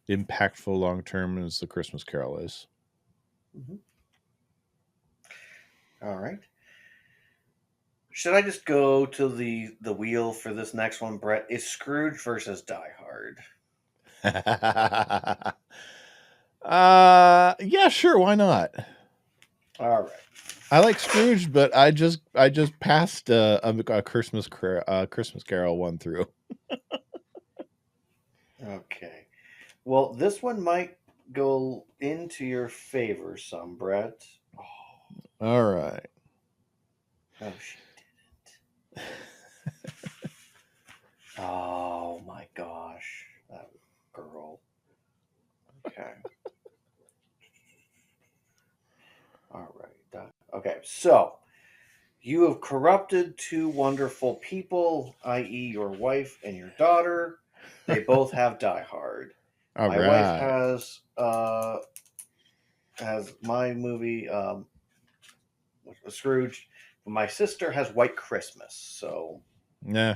impactful long term as the Christmas Carol is. Mm-hmm. All right. Should I just go to the wheel for this next one, Brett? Is Scrooge versus Die Hard? Yeah, sure, why not? All right. I like Scrooge, but I just passed a Christmas Carol one through. Okay. Well, this one might go into your favor some, Brett. All right. Oh, she didn't. Oh my gosh, that girl. Okay. All right. Okay. So you have corrupted two wonderful people, i.e., your wife and your daughter. They both have Die Hard. All My wife right. has my movie Scrooge. My sister has White Christmas, so Yeah.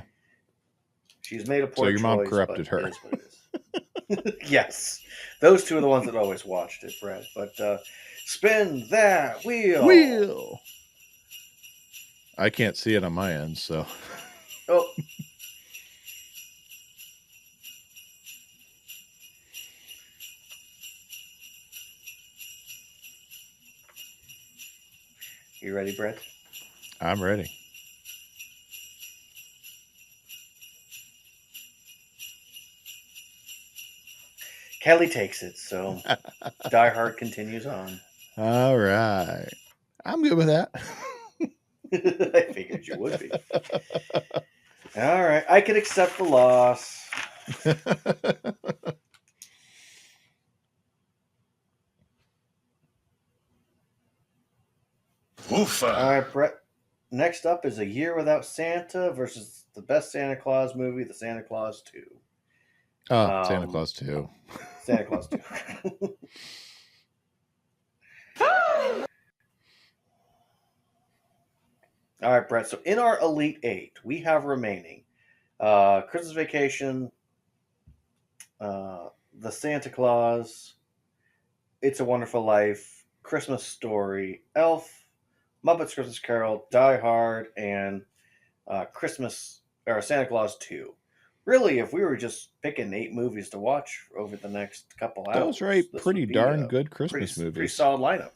she's made a So poor your mom choice, corrupted but her. it is what it is. Yes, those two are the ones that always watched it, Brett. But spin that wheel. I can't see it on my end, so. Oh. You ready, Brett? I'm ready. Kelly takes it, so Die Hard continues on. All right. I'm good with that. I figured you would be. All right, I can accept the loss. Oofa. All right, Brett. Next up is A Year Without Santa versus the best Santa Claus movie, The Santa Claus 2. Santa Claus 2. Santa Claus 2. All right, Brett. So in our Elite Eight, we have remaining Christmas Vacation, The Santa Claus, It's a Wonderful Life, Christmas Story, Elf, Muppets Christmas Carol, Die Hard, and Christmas or Santa Claus 2. Really, if we were just picking 8 movies to watch over the next couple hours, Those are eight this pretty would be darn a good Christmas pretty movies. solid lineup.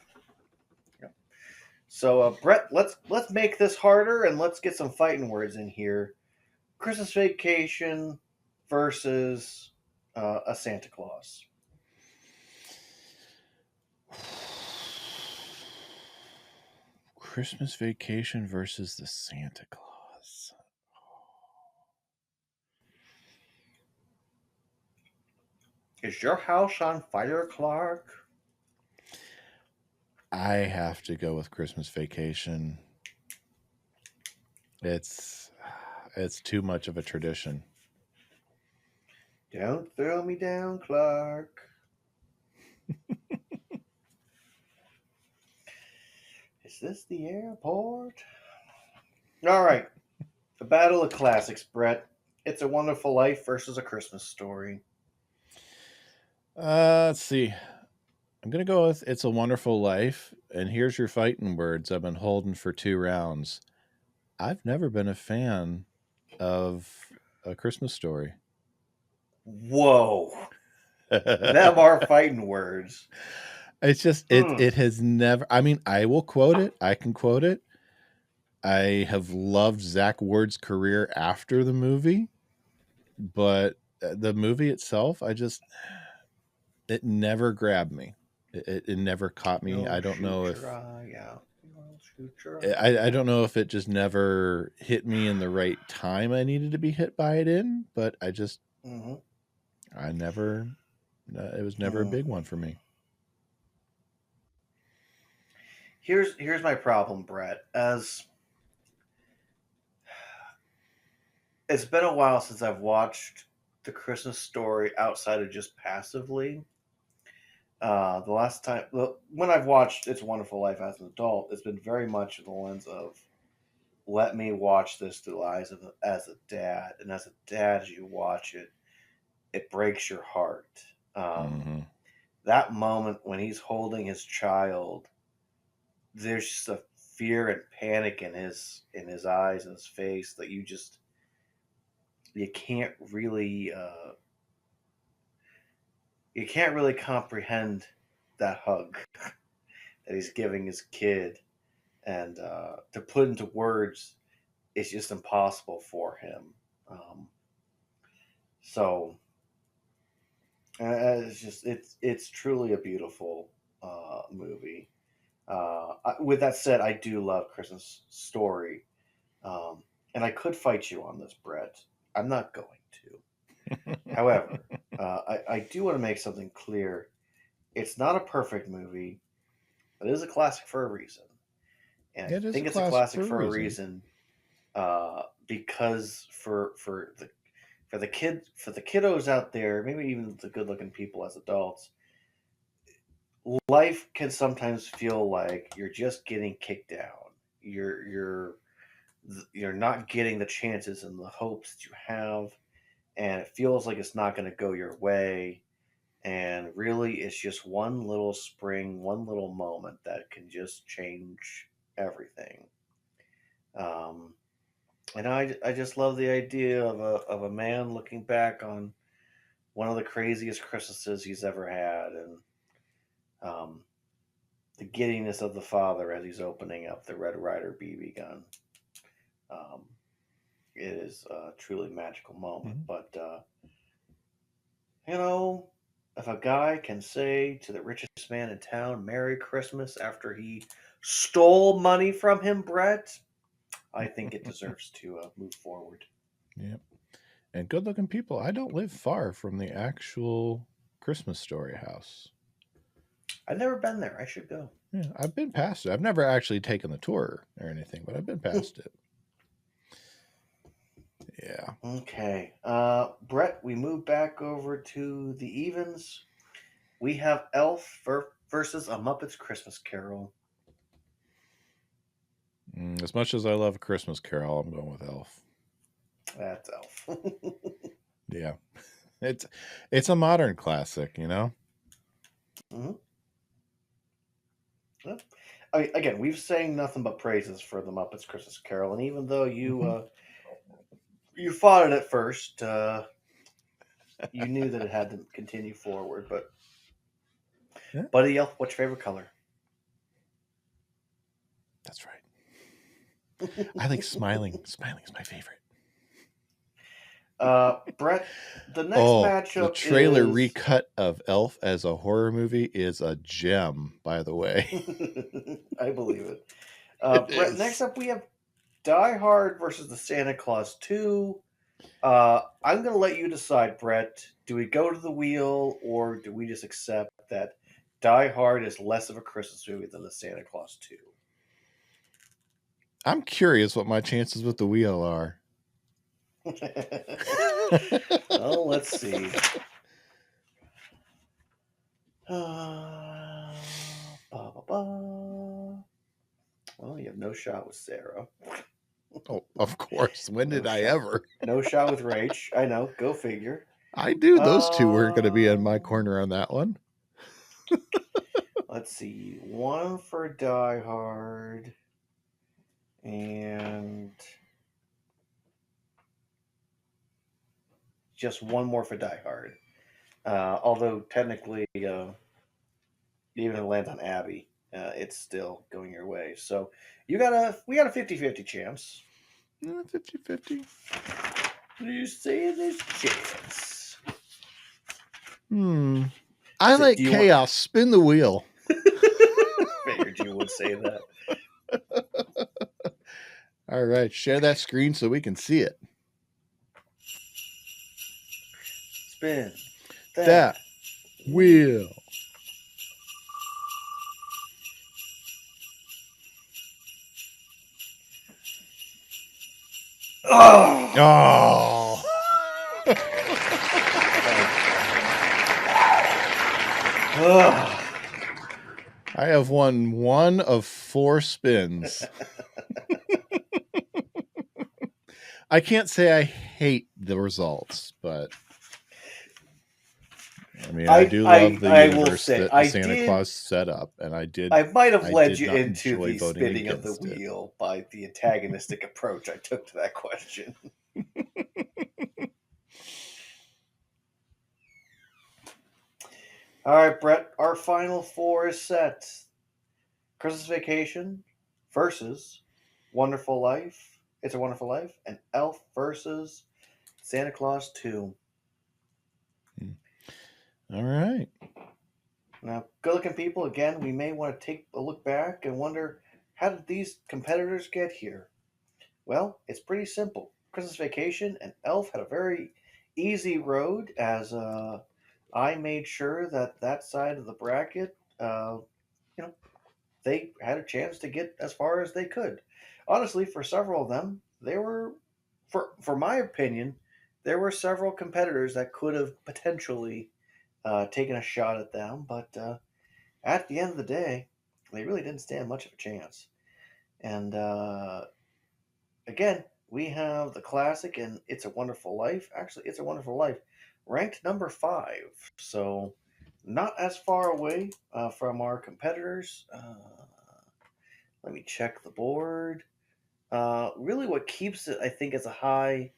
Yeah. So, Brett, let's make this harder and let's get some fighting words in here. Christmas Vacation versus A Santa Claus. Christmas Vacation versus the Santa Claus. Is your house on fire, Clark? I have to go with Christmas Vacation. It's too much of a tradition. Don't throw me down, Clark. Is this the airport? All right. The Battle of Classics, Brett. It's a Wonderful Life versus A Christmas Story. Let's see. I'm going to go with It's a Wonderful Life. And here's your fighting words I've been holding for 2 rounds. I've never been a fan of A Christmas Story. Whoa. Them are fighting words. It's just, it has never, I mean, I will quote it. I can quote it. I have loved Zach Ward's career after the movie, but the movie itself, it never grabbed me. It never caught me. I don't know if I don't know if it just never hit me in the right time I needed to be hit by it in, but I just I never it was never a big one for me. Here's my problem, Brett. As it's been a while since I've watched The Christmas Story outside of just passively. The last time, when I've watched It's a Wonderful Life as an adult, it's been very much in the lens of let me watch this through the eyes of as a dad, and as a dad, as you watch it, it breaks your heart. That moment when he's holding his child, there's just a fear and panic in his eyes and his face that you can't really comprehend that hug that he's giving his kid, and to put into words, it's just impossible for him. So it's truly a beautiful movie. With that said, I do love Christmas Story, and I could fight you on this, Brett. I'm not going to. However, I do want to make something clear. It's not a perfect movie, but it is a classic for a reason. And I think it's a classic for a reason, because for the kiddos out there, maybe even the good-looking people as adults, life can sometimes feel like you're just getting kicked down. You're not getting the chances and the hopes that you have, and it feels like it's not going to go your way. And really, it's just one little spring, one little moment that can just change everything. And I just love the idea of a man looking back on one of the craziest Christmases he's ever had, and the giddiness of the father as he's opening up the Red Ryder BB gun. It is a truly magical moment. But if a guy can say to the richest man in town, "Merry Christmas," after he stole money from him, Brett, I think it deserves to move forward. Yep. And good-looking people. I don't live far from the actual Christmas Story house. I've never been there. I should go. Yeah, I've been past it. I've never actually taken the tour or anything, but I've been past it. Yeah. Okay. Brett, we move back over to the evens. We have Elf versus A Muppet's Christmas Carol. As much as I love A Christmas Carol, I'm going with Elf. That's Elf. Yeah. It's a modern classic, you know? Well, again, we've saying nothing but praises for The Muppet's Christmas Carol, and even though you fought it at first, you knew that it had to continue forward. But yeah. Buddy Elf, what's your favorite color? That's right. I like smiling. Smiling is my favorite. Brett, the next matchup, the trailer recut of Elf as a horror movie is a gem, by the way. I believe it. Brett, next up we have Die Hard versus the Santa Claus 2. I'm going to let you decide, Brett. Do we go to the wheel, or do we just accept that Die Hard is less of a Christmas movie than the Santa Claus 2? I'm curious what my chances with the wheel are. Well, let's see. Well, you have no shot with Sarah. Oh, of course. When did I ever? No shot with Rach. I know. Go figure. I knew those two weren't going to be in my corner on that one. let's see, one for Die Hard, and just one more for Die Hard. Although technically, even if it lands on Abby, it's still going your way. So we got a 50-50 chance. 50-50. You say this chance. I So like do you want- chaos. Spin the wheel. Figured you would say that. All right, share that screen so we can see it. Spin That wheel. Oh! I have won one of 4 spins. I can't say I hate the results, but I mean, I do love the universe that the Santa Claus set up, and I might have led you not into enjoy the voting spinning of the against it. wheel by the antagonistic approach I took to that question. All right, Brett, our final 4 is set. Christmas Vacation versus Wonderful Life, It's a Wonderful Life, and Elf versus Santa Claus 2. All right. Now, good-looking people, again, we may want to take a look back and wonder, how did these competitors get here? Well, it's pretty simple. Christmas Vacation and Elf had a very easy road, as I made sure that side of the bracket, they had a chance to get as far as they could. Honestly, for several of them, they were, for my opinion, there were several competitors that could have potentially taken a shot at them, but at the end of the day, they really didn't stand much of a chance. And again, we have the classic and It's a Wonderful Life. Actually, It's a Wonderful Life ranked number 5. So not as far away from our competitors. Let me check the board. Really, what keeps it, I think, as a high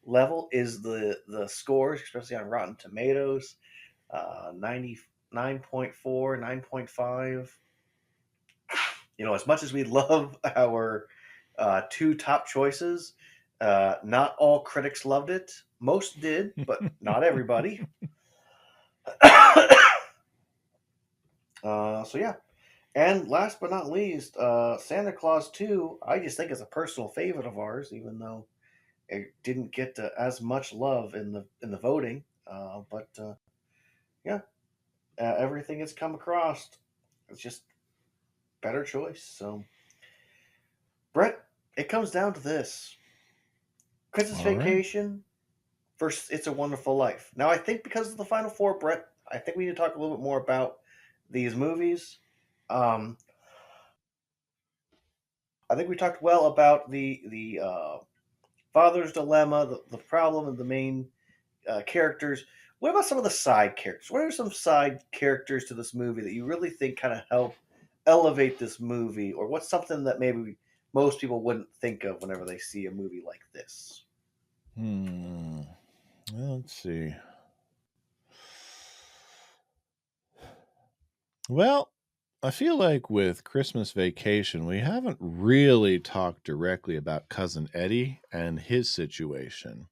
level is the scores, especially on Rotten Tomatoes. 99.4, 9.5. As much as we love our 2 top choices, not all critics loved it. Most did, but not everybody. So yeah. And last but not least, Santa Claus 2, I just think is a personal favorite of ours, even though it didn't get as much love in the voting. But yeah, everything it's come across, it's just better choice. So, Brett, it comes down to this: Christmas All right. Vacation versus It's a Wonderful Life. Now, I think because of the final 4, Brett, I think we need to talk a little bit more about these movies. I think we talked well about the father's dilemma, the problem of the main characters. What about some of the side characters? What are some side characters to this movie that you really think kind of help elevate this movie, or what's something that maybe most people wouldn't think of whenever they see a movie like this? Well, let's see. Well, I feel like with Christmas Vacation, we haven't really talked directly about Cousin Eddie and his situation.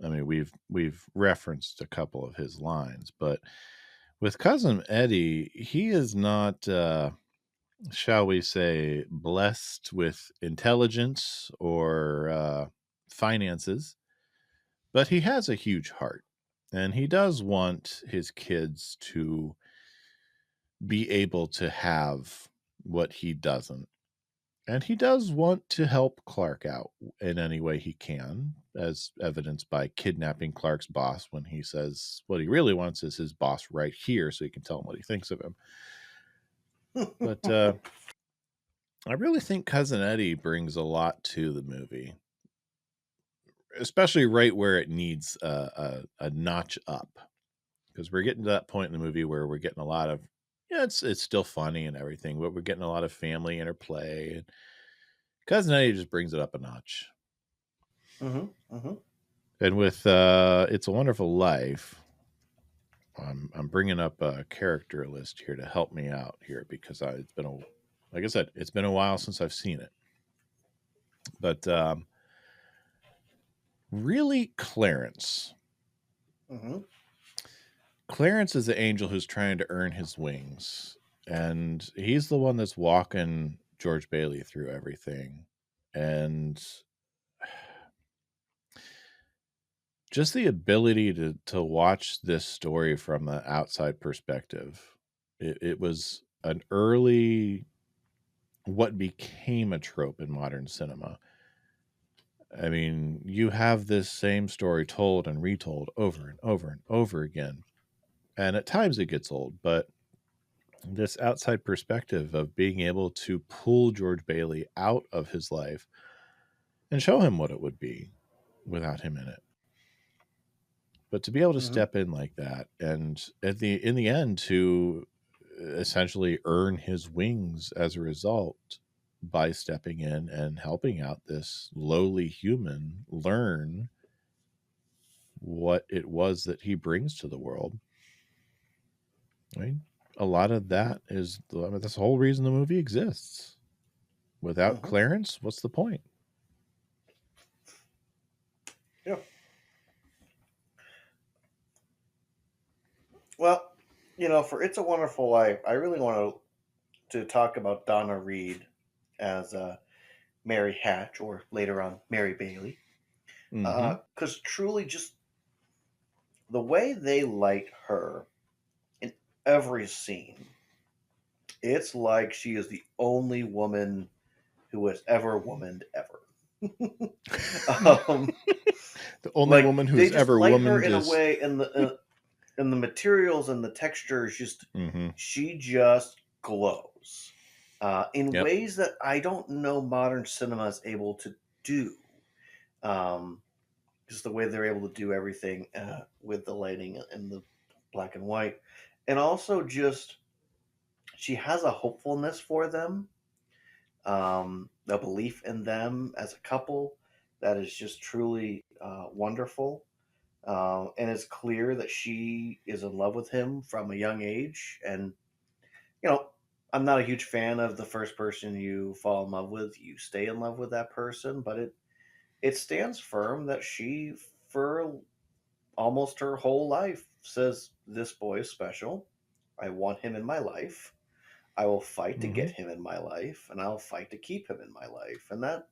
I mean, we've referenced a couple of his lines, but with Cousin Eddie, he is not, shall we say, blessed with intelligence or finances, but he has a huge heart, and he does want his kids to be able to have what he doesn't. And he does want to help Clark out in any way he can, as evidenced by kidnapping Clark's boss when he says what he really wants is his boss right here so he can tell him what he thinks of him. But I really think Cousin Eddie brings a lot to the movie, especially right where it needs a notch up. because we're getting to that point in the movie where we're getting a lot of, yeah, it's still funny and everything, but we're getting a lot of family interplay. And Cousin Eddie just brings it up a notch. And with It's a Wonderful Life, I'm bringing up a character list here to help me out here because like I said, it's been a while since I've seen it. But really, Clarence. Clarence is the angel who's trying to earn his wings, and he's the one that's walking George Bailey through everything. And just the ability to watch this story from the outside perspective. It was an early, what became a trope in modern cinema. I mean, you have this same story told and retold over and over and over again. And at times it gets old, but this outside perspective of being able to pull George Bailey out of his life and show him what it would be without him in it. But to be able to step in like that and in the end to essentially earn his wings as a result by stepping in and helping out this lowly human learn what it was that he brings to the world. I mean, a lot of that is that's the whole reason the movie exists. Without Clarence, what's the point? Yeah. Well, for It's a Wonderful Life, I really want to talk about Donna Reed as Mary Hatch, or later on Mary Bailey, because truly, just the way they light her in every scene, it's like she is the only woman who has ever womaned ever. The only woman who's ever light womaned her in is... a way, and the materials and the textures, just she just glows in ways that I don't know modern cinema is able to do. Just the way they're able to do everything with the lighting and the black and white, and also just she has a hopefulness for them, a belief in them as a couple that is just truly wonderful. And it's clear that she is in love with him from a young age. And, I'm not a huge fan of the first person you fall in love with, you stay in love with that person, but it stands firm that she, for almost her whole life, says, this boy is special. I want him in my life. I will fight to get him in my life, and I'll fight to keep him in my life. And that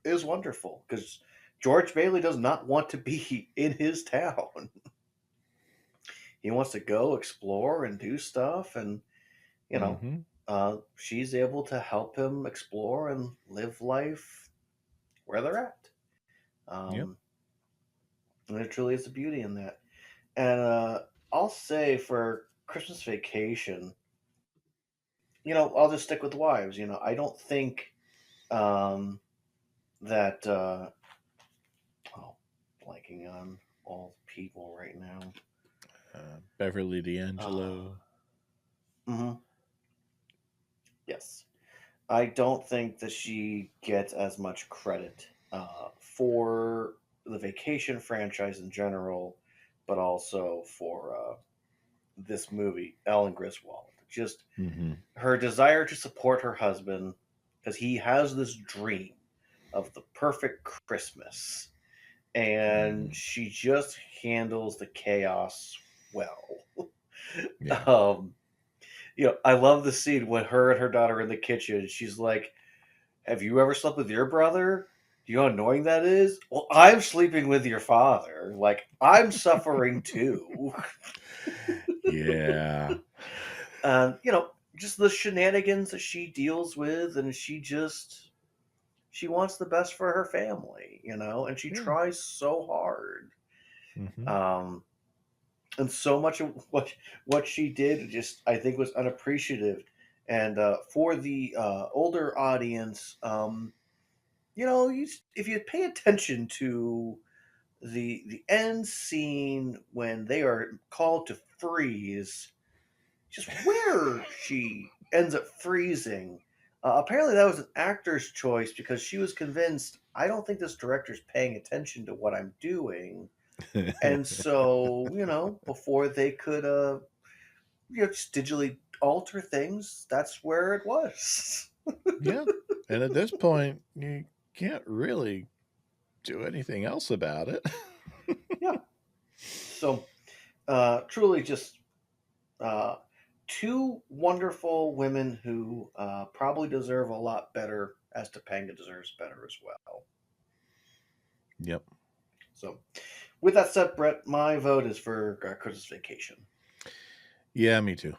is wonderful, because George Bailey does not want to be in his town. He wants to go explore and do stuff, and she's able to help him explore and live life where they're at. And there truly is a beauty in that. And I'll say for Christmas Vacation, I'll just stick with wives. I don't think that blanking on all people right now. Beverly D'Angelo. Yes. I don't think that she gets as much credit for the Vacation franchise in general, but also for this movie, Ellen Griswold. Just her desire to support her husband, because he has this dream of the perfect Christmas, and she just handles the chaos well. I love the scene when her and her daughter are in the kitchen. She's like, have you ever slept with your brother? Do you know how annoying that is? Well, I'm sleeping with your father. Like, I'm suffering too. Yeah. Just the shenanigans that she deals with, and she wants the best for her family, and she tries so hard. And so much of what she did just, I think, was unappreciative. And for the older audience, if you pay attention to the end scene when they are called to freeze, just where she ends up freezing. Apparently, that was an actor's choice because she was convinced, I don't think this director's paying attention to what I'm doing. And so, before they could, just digitally alter things, that's where it was. Yeah. And at this point, you can't really do anything else about it. Yeah. So, truly just uh, two wonderful women who probably deserve a lot better, as Topanga deserves better as well. Yep. So, with that said, Brett, my vote is for Christmas Vacation. Yeah, me too.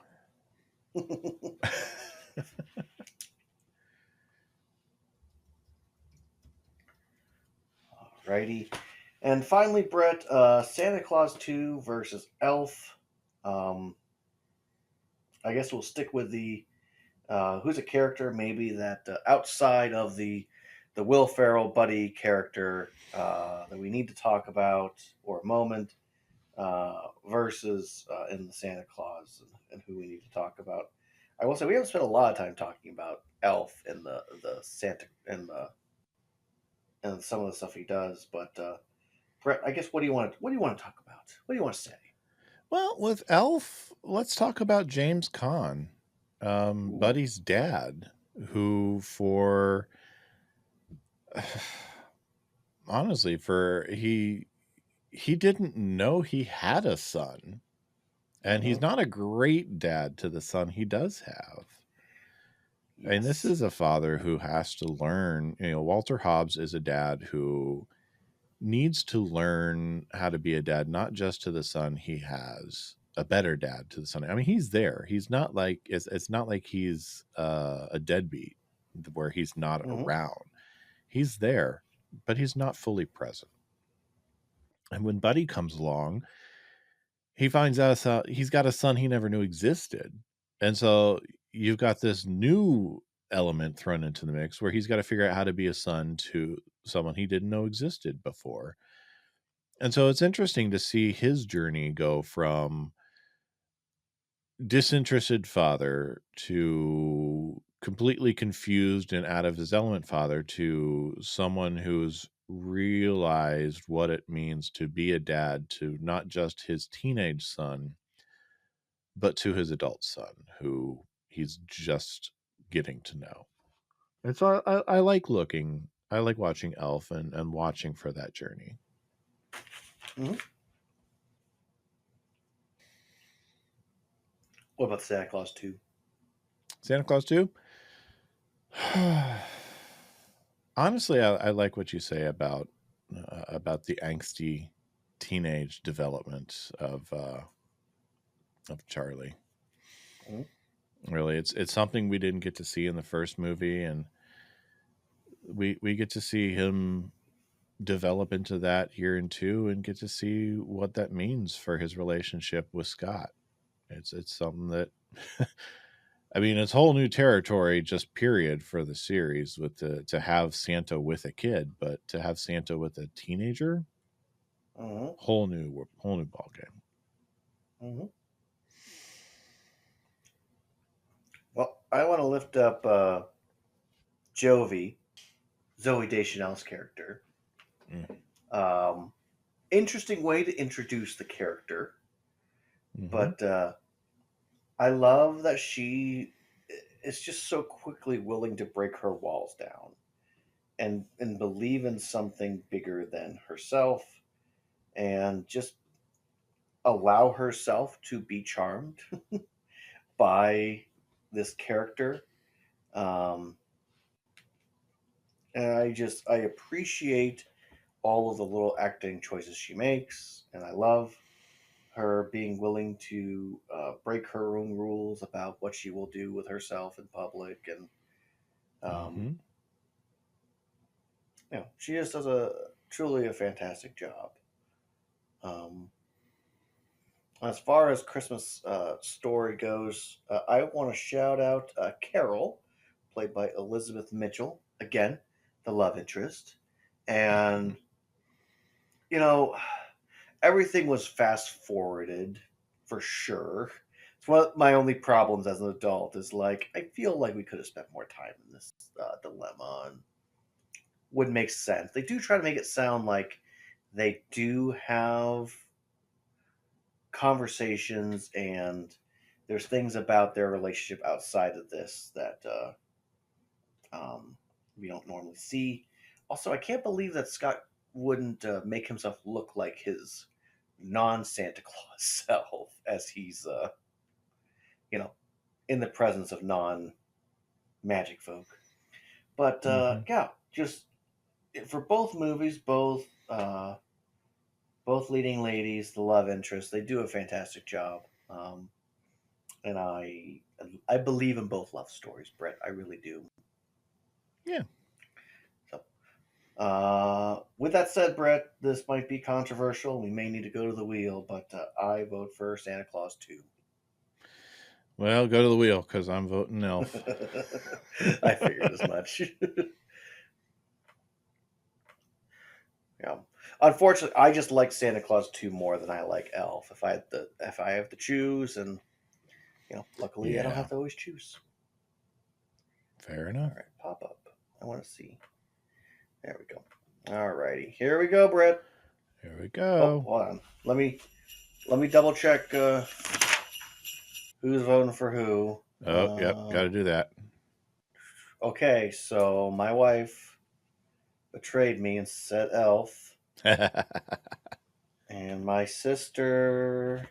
Alrighty. And finally, Brett, Santa Claus 2 versus Elf. Um, I guess we'll stick with the who's a character maybe that outside of the Will Ferrell buddy character that we need to talk about or a moment versus in the Santa Claus and who we need to talk about. I will say we haven't spent a lot of time talking about Elf and the Santa and some of the stuff he does, but Brett, I guess what do you want to talk about? What do you want to say? Well, with Elf, let's talk about James Caan, Ooh. Buddy's dad, who honestly, he didn't know he had a son, and he's Mhm. not a great dad to the son he does have. And this Yes. is a father who has to learn. Walter Hobbs is a dad who needs to learn how to be a dad, not just to the son he has, a better dad to the son. I mean, he's there. He's not like it's not like he's a deadbeat where he's not Hmm. around. He's there, but he's not fully present. And when Buddy comes along, he finds out he's got a son he never knew existed. And so you've got this new element thrown into the mix where he's got to figure out how to be a son to someone he didn't know existed before. And so it's interesting to see his journey go from disinterested father to completely confused and out of his element father to someone who's realized what it means to be a dad to not just his teenage son, but to his adult son who he's just getting to know. And so I I like watching Elf and watching for that journey. Hmm. What about Santa Claus 2? Santa Claus 2? Honestly, I like what you say about the angsty teenage development of Charlie. Mhm. Really, it's something we didn't get to see in the first movie, and we get to see him develop into that here in two, and get to see what that means for his relationship with Scott. It's something that I mean, it's whole new territory, just period, for the series with to have Santa with a kid, but to have Santa with a teenager, Hmm. whole new ball game. Hmm. Well, I want to lift up Jovi, Zoe Deschanel's character. Mm. Um, Interesting way to introduce the character, Mm-hmm. but I love that she is just so quickly willing to break her walls down and believe in something bigger than herself and just allow herself to be charmed by this character. Um, and I appreciate all of the little acting choices she makes, and I love her being willing to break her own rules about what she will do with herself in public, and um, Mm-hmm. she just does a truly a fantastic job. Um, as far as Christmas story goes, I want to shout out Carol, played by Elizabeth Mitchell, again, the love interest, and you know, everything was fast forwarded for sure. It's one of my only problems as an adult is like I feel like we could have spent more time in this dilemma and would make sense. They do try to make it sound like they do have conversations and there's things about their relationship outside of this that we don't normally see. Also, I can't believe that Scott wouldn't make himself look like his non Santa Claus self as he's, you know, in the presence of non magic folk. But yeah, just for both movies, both leading ladies, the love interest, they do a fantastic job. And I believe in both love stories, Brett. I really do. Yeah. So, with that said, Brett, this might be controversial. We may need to go to the wheel, but I vote for Santa Claus 2. Well, go to the wheel because I'm voting Elf. I figured as much. Yeah. Unfortunately, I just like Santa Claus 2 more than I like Elf. If I have to choose, and luckily I don't Yeah. have to always choose. Fair enough. All right, pop up. I want to see. There we go. All righty, here we go, Brett. Here we Oh, go. hold on. Let me double check who's voting for who. Oh, yep. Got to do that. Okay, so my wife betrayed me and said Elf, and my sister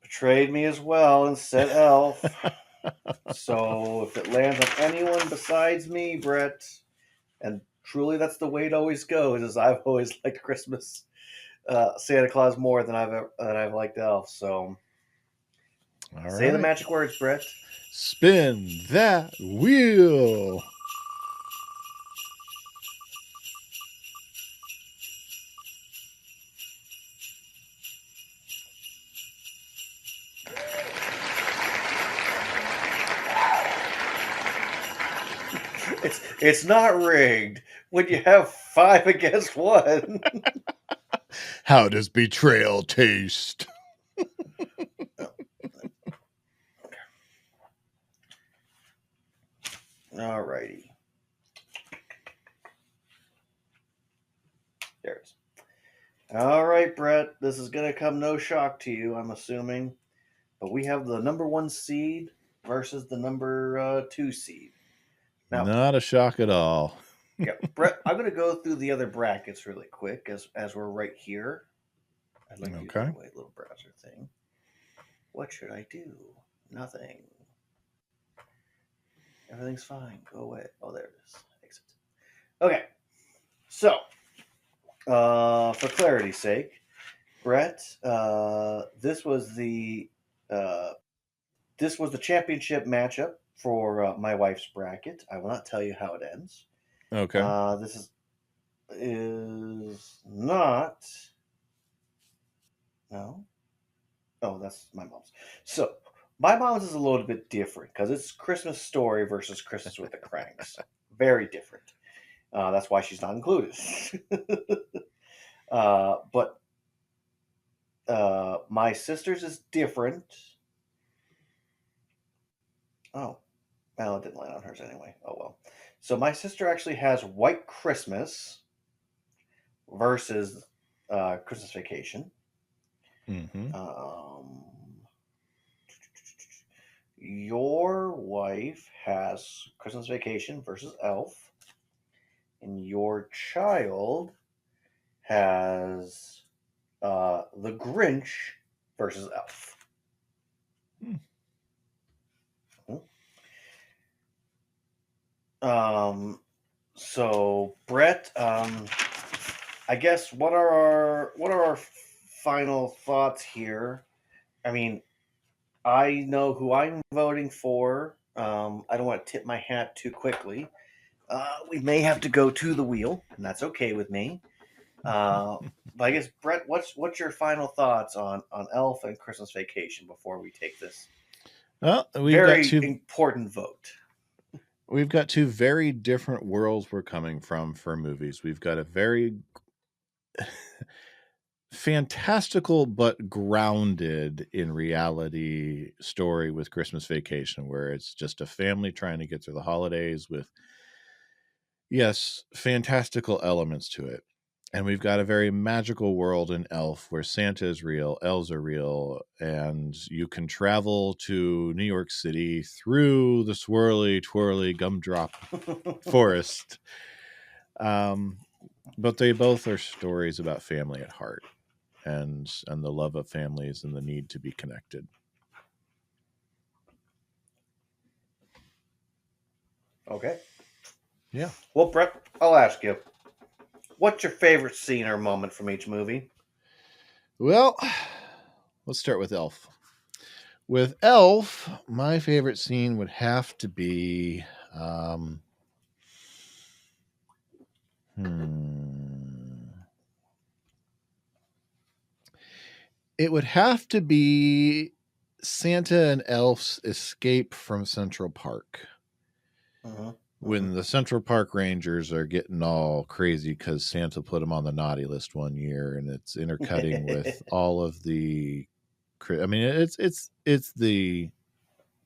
betrayed me as well and said Elf. So if it lands on anyone besides me, Brett, and truly that's the way it always goes, is I've always liked Christmas Santa Claus more than I've liked Elf. So All say the right. magic words, Brett. Spin that wheel. It's not rigged when you have 5 against 1. How does betrayal taste? Alrighty. There it is. All right, Brett. This is going to come no shock to you, I'm assuming. But we have the number 1 seed versus the number 2 seed. Now, Not a shock at all. yeah, Brett, I'm going to go through the other brackets really quick as we're right here. I'd like to use my little browser thing. What should I do? Nothing. Everything's fine. Go away. Oh, there it is. Exit. Okay. So, for clarity's sake, Brett, this was the championship matchup for my wife's bracket. I will not tell you how it ends. Okay. This is not. No. Oh, that's my mom's. So my mom's is a little bit different because it's Christmas Story versus Christmas with the Cranks. Very different. That's why she's not included. But my sister's is different. Oh, well, it didn't land on hers anyway. Oh well. So my sister actually has White Christmas versus Christmas Vacation. Mm-hmm. Your wife has Christmas Vacation versus Elf, and your child has The Grinch versus Elf. So Brett, I guess what are our final thoughts here? I mean, I know who I'm voting for. I don't want to tip my hat too quickly. We may have to go to the wheel, and that's okay with me. But I guess Brett, what's your final thoughts on Elf and Christmas Vacation before we take this important vote? We've got 2 very different worlds we're coming from for movies. We've got a very fantastical but grounded in reality story with Christmas Vacation, where it's just a family trying to get through the holidays with, yes, fantastical elements to it. And we've got a very magical world in Elf where Santa is real, elves are real, and you can travel to New York City through the swirly, twirly, gumdrop forest. But they both are stories about family at heart, and the love of families and the need to be connected. Okay. Yeah. Well, Brett, I'll ask you, what's your favorite scene or moment from each movie? Well, let's start with Elf. With Elf, my favorite scene would have to be it would have to be Santa and Elf's escape from Central Park. When the Central Park Rangers are getting all crazy because Santa put them on the naughty list one year, and it's intercutting with all of the, I mean, it's the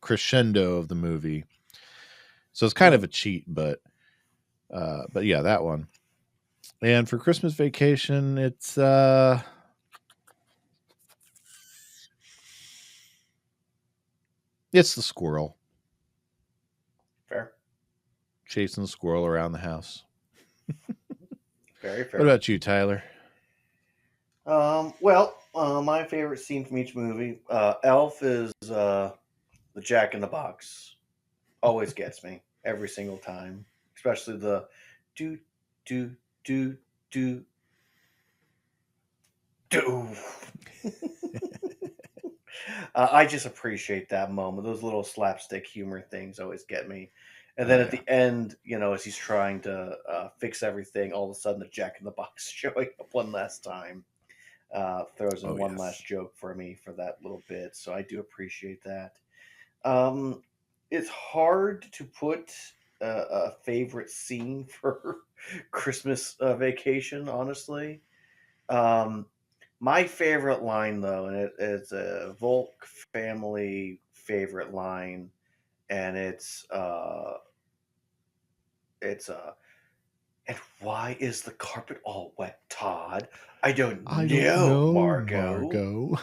crescendo of the movie, so it's kind of a cheat, but yeah, that one. And for Christmas Vacation, it's the squirrel. Fair. Chasing the squirrel around the house. Very fair. What about you, Tyler? Well, my favorite scene from each movie, Elf is the Jack in the Box. Always gets me every single time, especially the do do do do do. I just appreciate that moment. Those little slapstick humor things always get me. And then at the end, as he's trying to fix everything, all of a sudden the Jack in the Box showing up one last time throws in one last joke for me for that little bit. So I do appreciate that. It's hard to put a favorite scene for Christmas Vacation, honestly. My favorite line, though, and it's a Volk family favorite line, and it's and why is the carpet all wet, Todd? I don't know, Margot.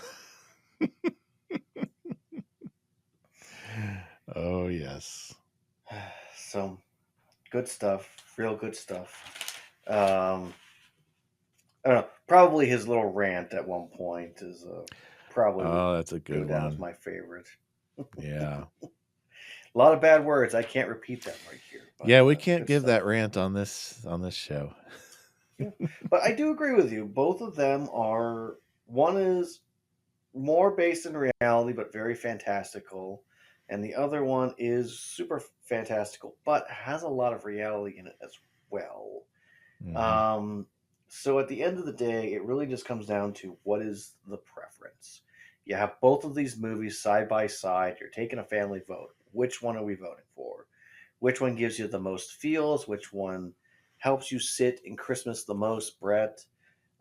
Oh, yes. So, good stuff. Real good stuff. I don't know. Probably his little rant at one point is probably. Oh, that's a good down one. as my favorite. Yeah. A lot of bad words. I can't repeat them right here. But, yeah, we can't give that rant on this show. Yeah. But I do agree with you. Both of them are. One is more based in reality, but very fantastical, and the other one is super fantastical, but has a lot of reality in it as well. Mm-hmm. So at the end of the day, it really just comes down to what is the preference. You have both of these movies side by side. You're taking a family vote. Which one are we voting for? Which one gives you the most feels? Which one helps you sit in Christmas the most, Brett?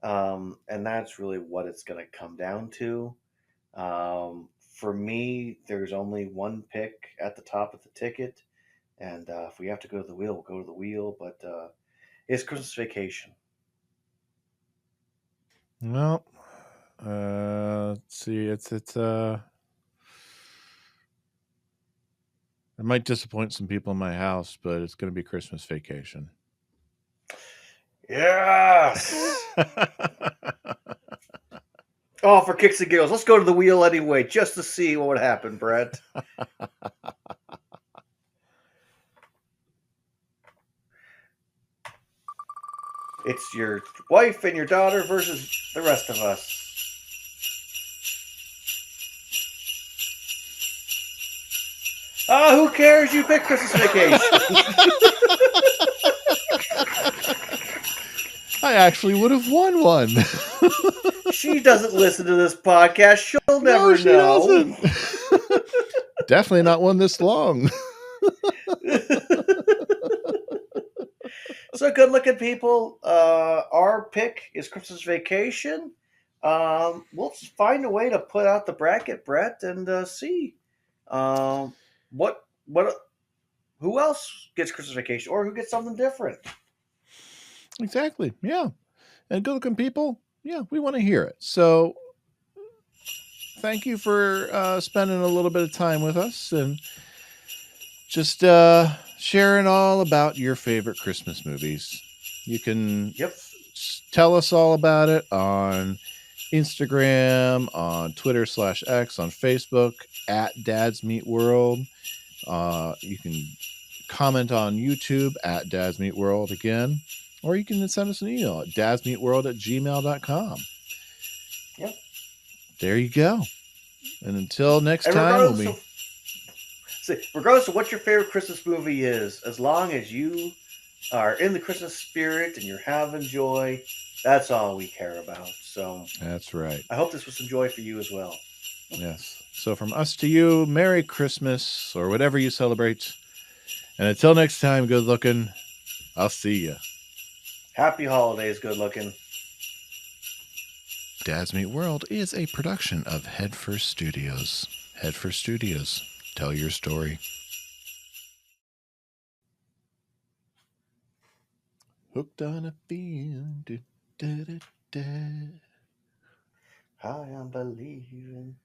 And that's really what it's going to come down to. For me, there's only one pick at the top of the ticket. And if we have to go to the wheel, we'll go to the wheel. But it's Christmas Vacation. Well, let's see. It's it might disappoint some people in my house, but it's going to be Christmas Vacation. Yes. Oh, for kicks and giggles, let's go to the wheel anyway, just to see what would happen, Brett. It's your wife and your daughter versus the rest of us. Who cares? You picked Christmas Vacation. I actually would have won one. She doesn't listen to this podcast. She'll never know. Doesn't. Definitely not one this long. So, good looking people. Our pick is Christmas Vacation. We'll find a way to put out the bracket, Brett, and see um, what who else gets Christmas Vacation or who gets something different. Exactly. Yeah. And good looking people, yeah, we want to hear it. So thank you for spending a little bit of time with us and just sharing all about your favorite Christmas movies. You can Yep. tell us all about it on Instagram, on Twitter/X, on Facebook at dadsmeetworld. You can comment on YouTube at dadsmeetworld again, or you can send us an email at dadsmeetworld@gmail.com. Yep. There you go. And until next And time, regardless of what your favorite Christmas movie is, as long as you are in the Christmas spirit and you're having joy, that's all we care about. So that's right. I hope this was some joy for you as well. Yes. So from us to you, Merry Christmas or whatever you celebrate. And until next time, good looking. I'll see you. Happy holidays, good looking. Dads Meet World is a production of Headfirst Studios. Headfirst Studios. Tell your story. Hooked on a feeling. I am believing.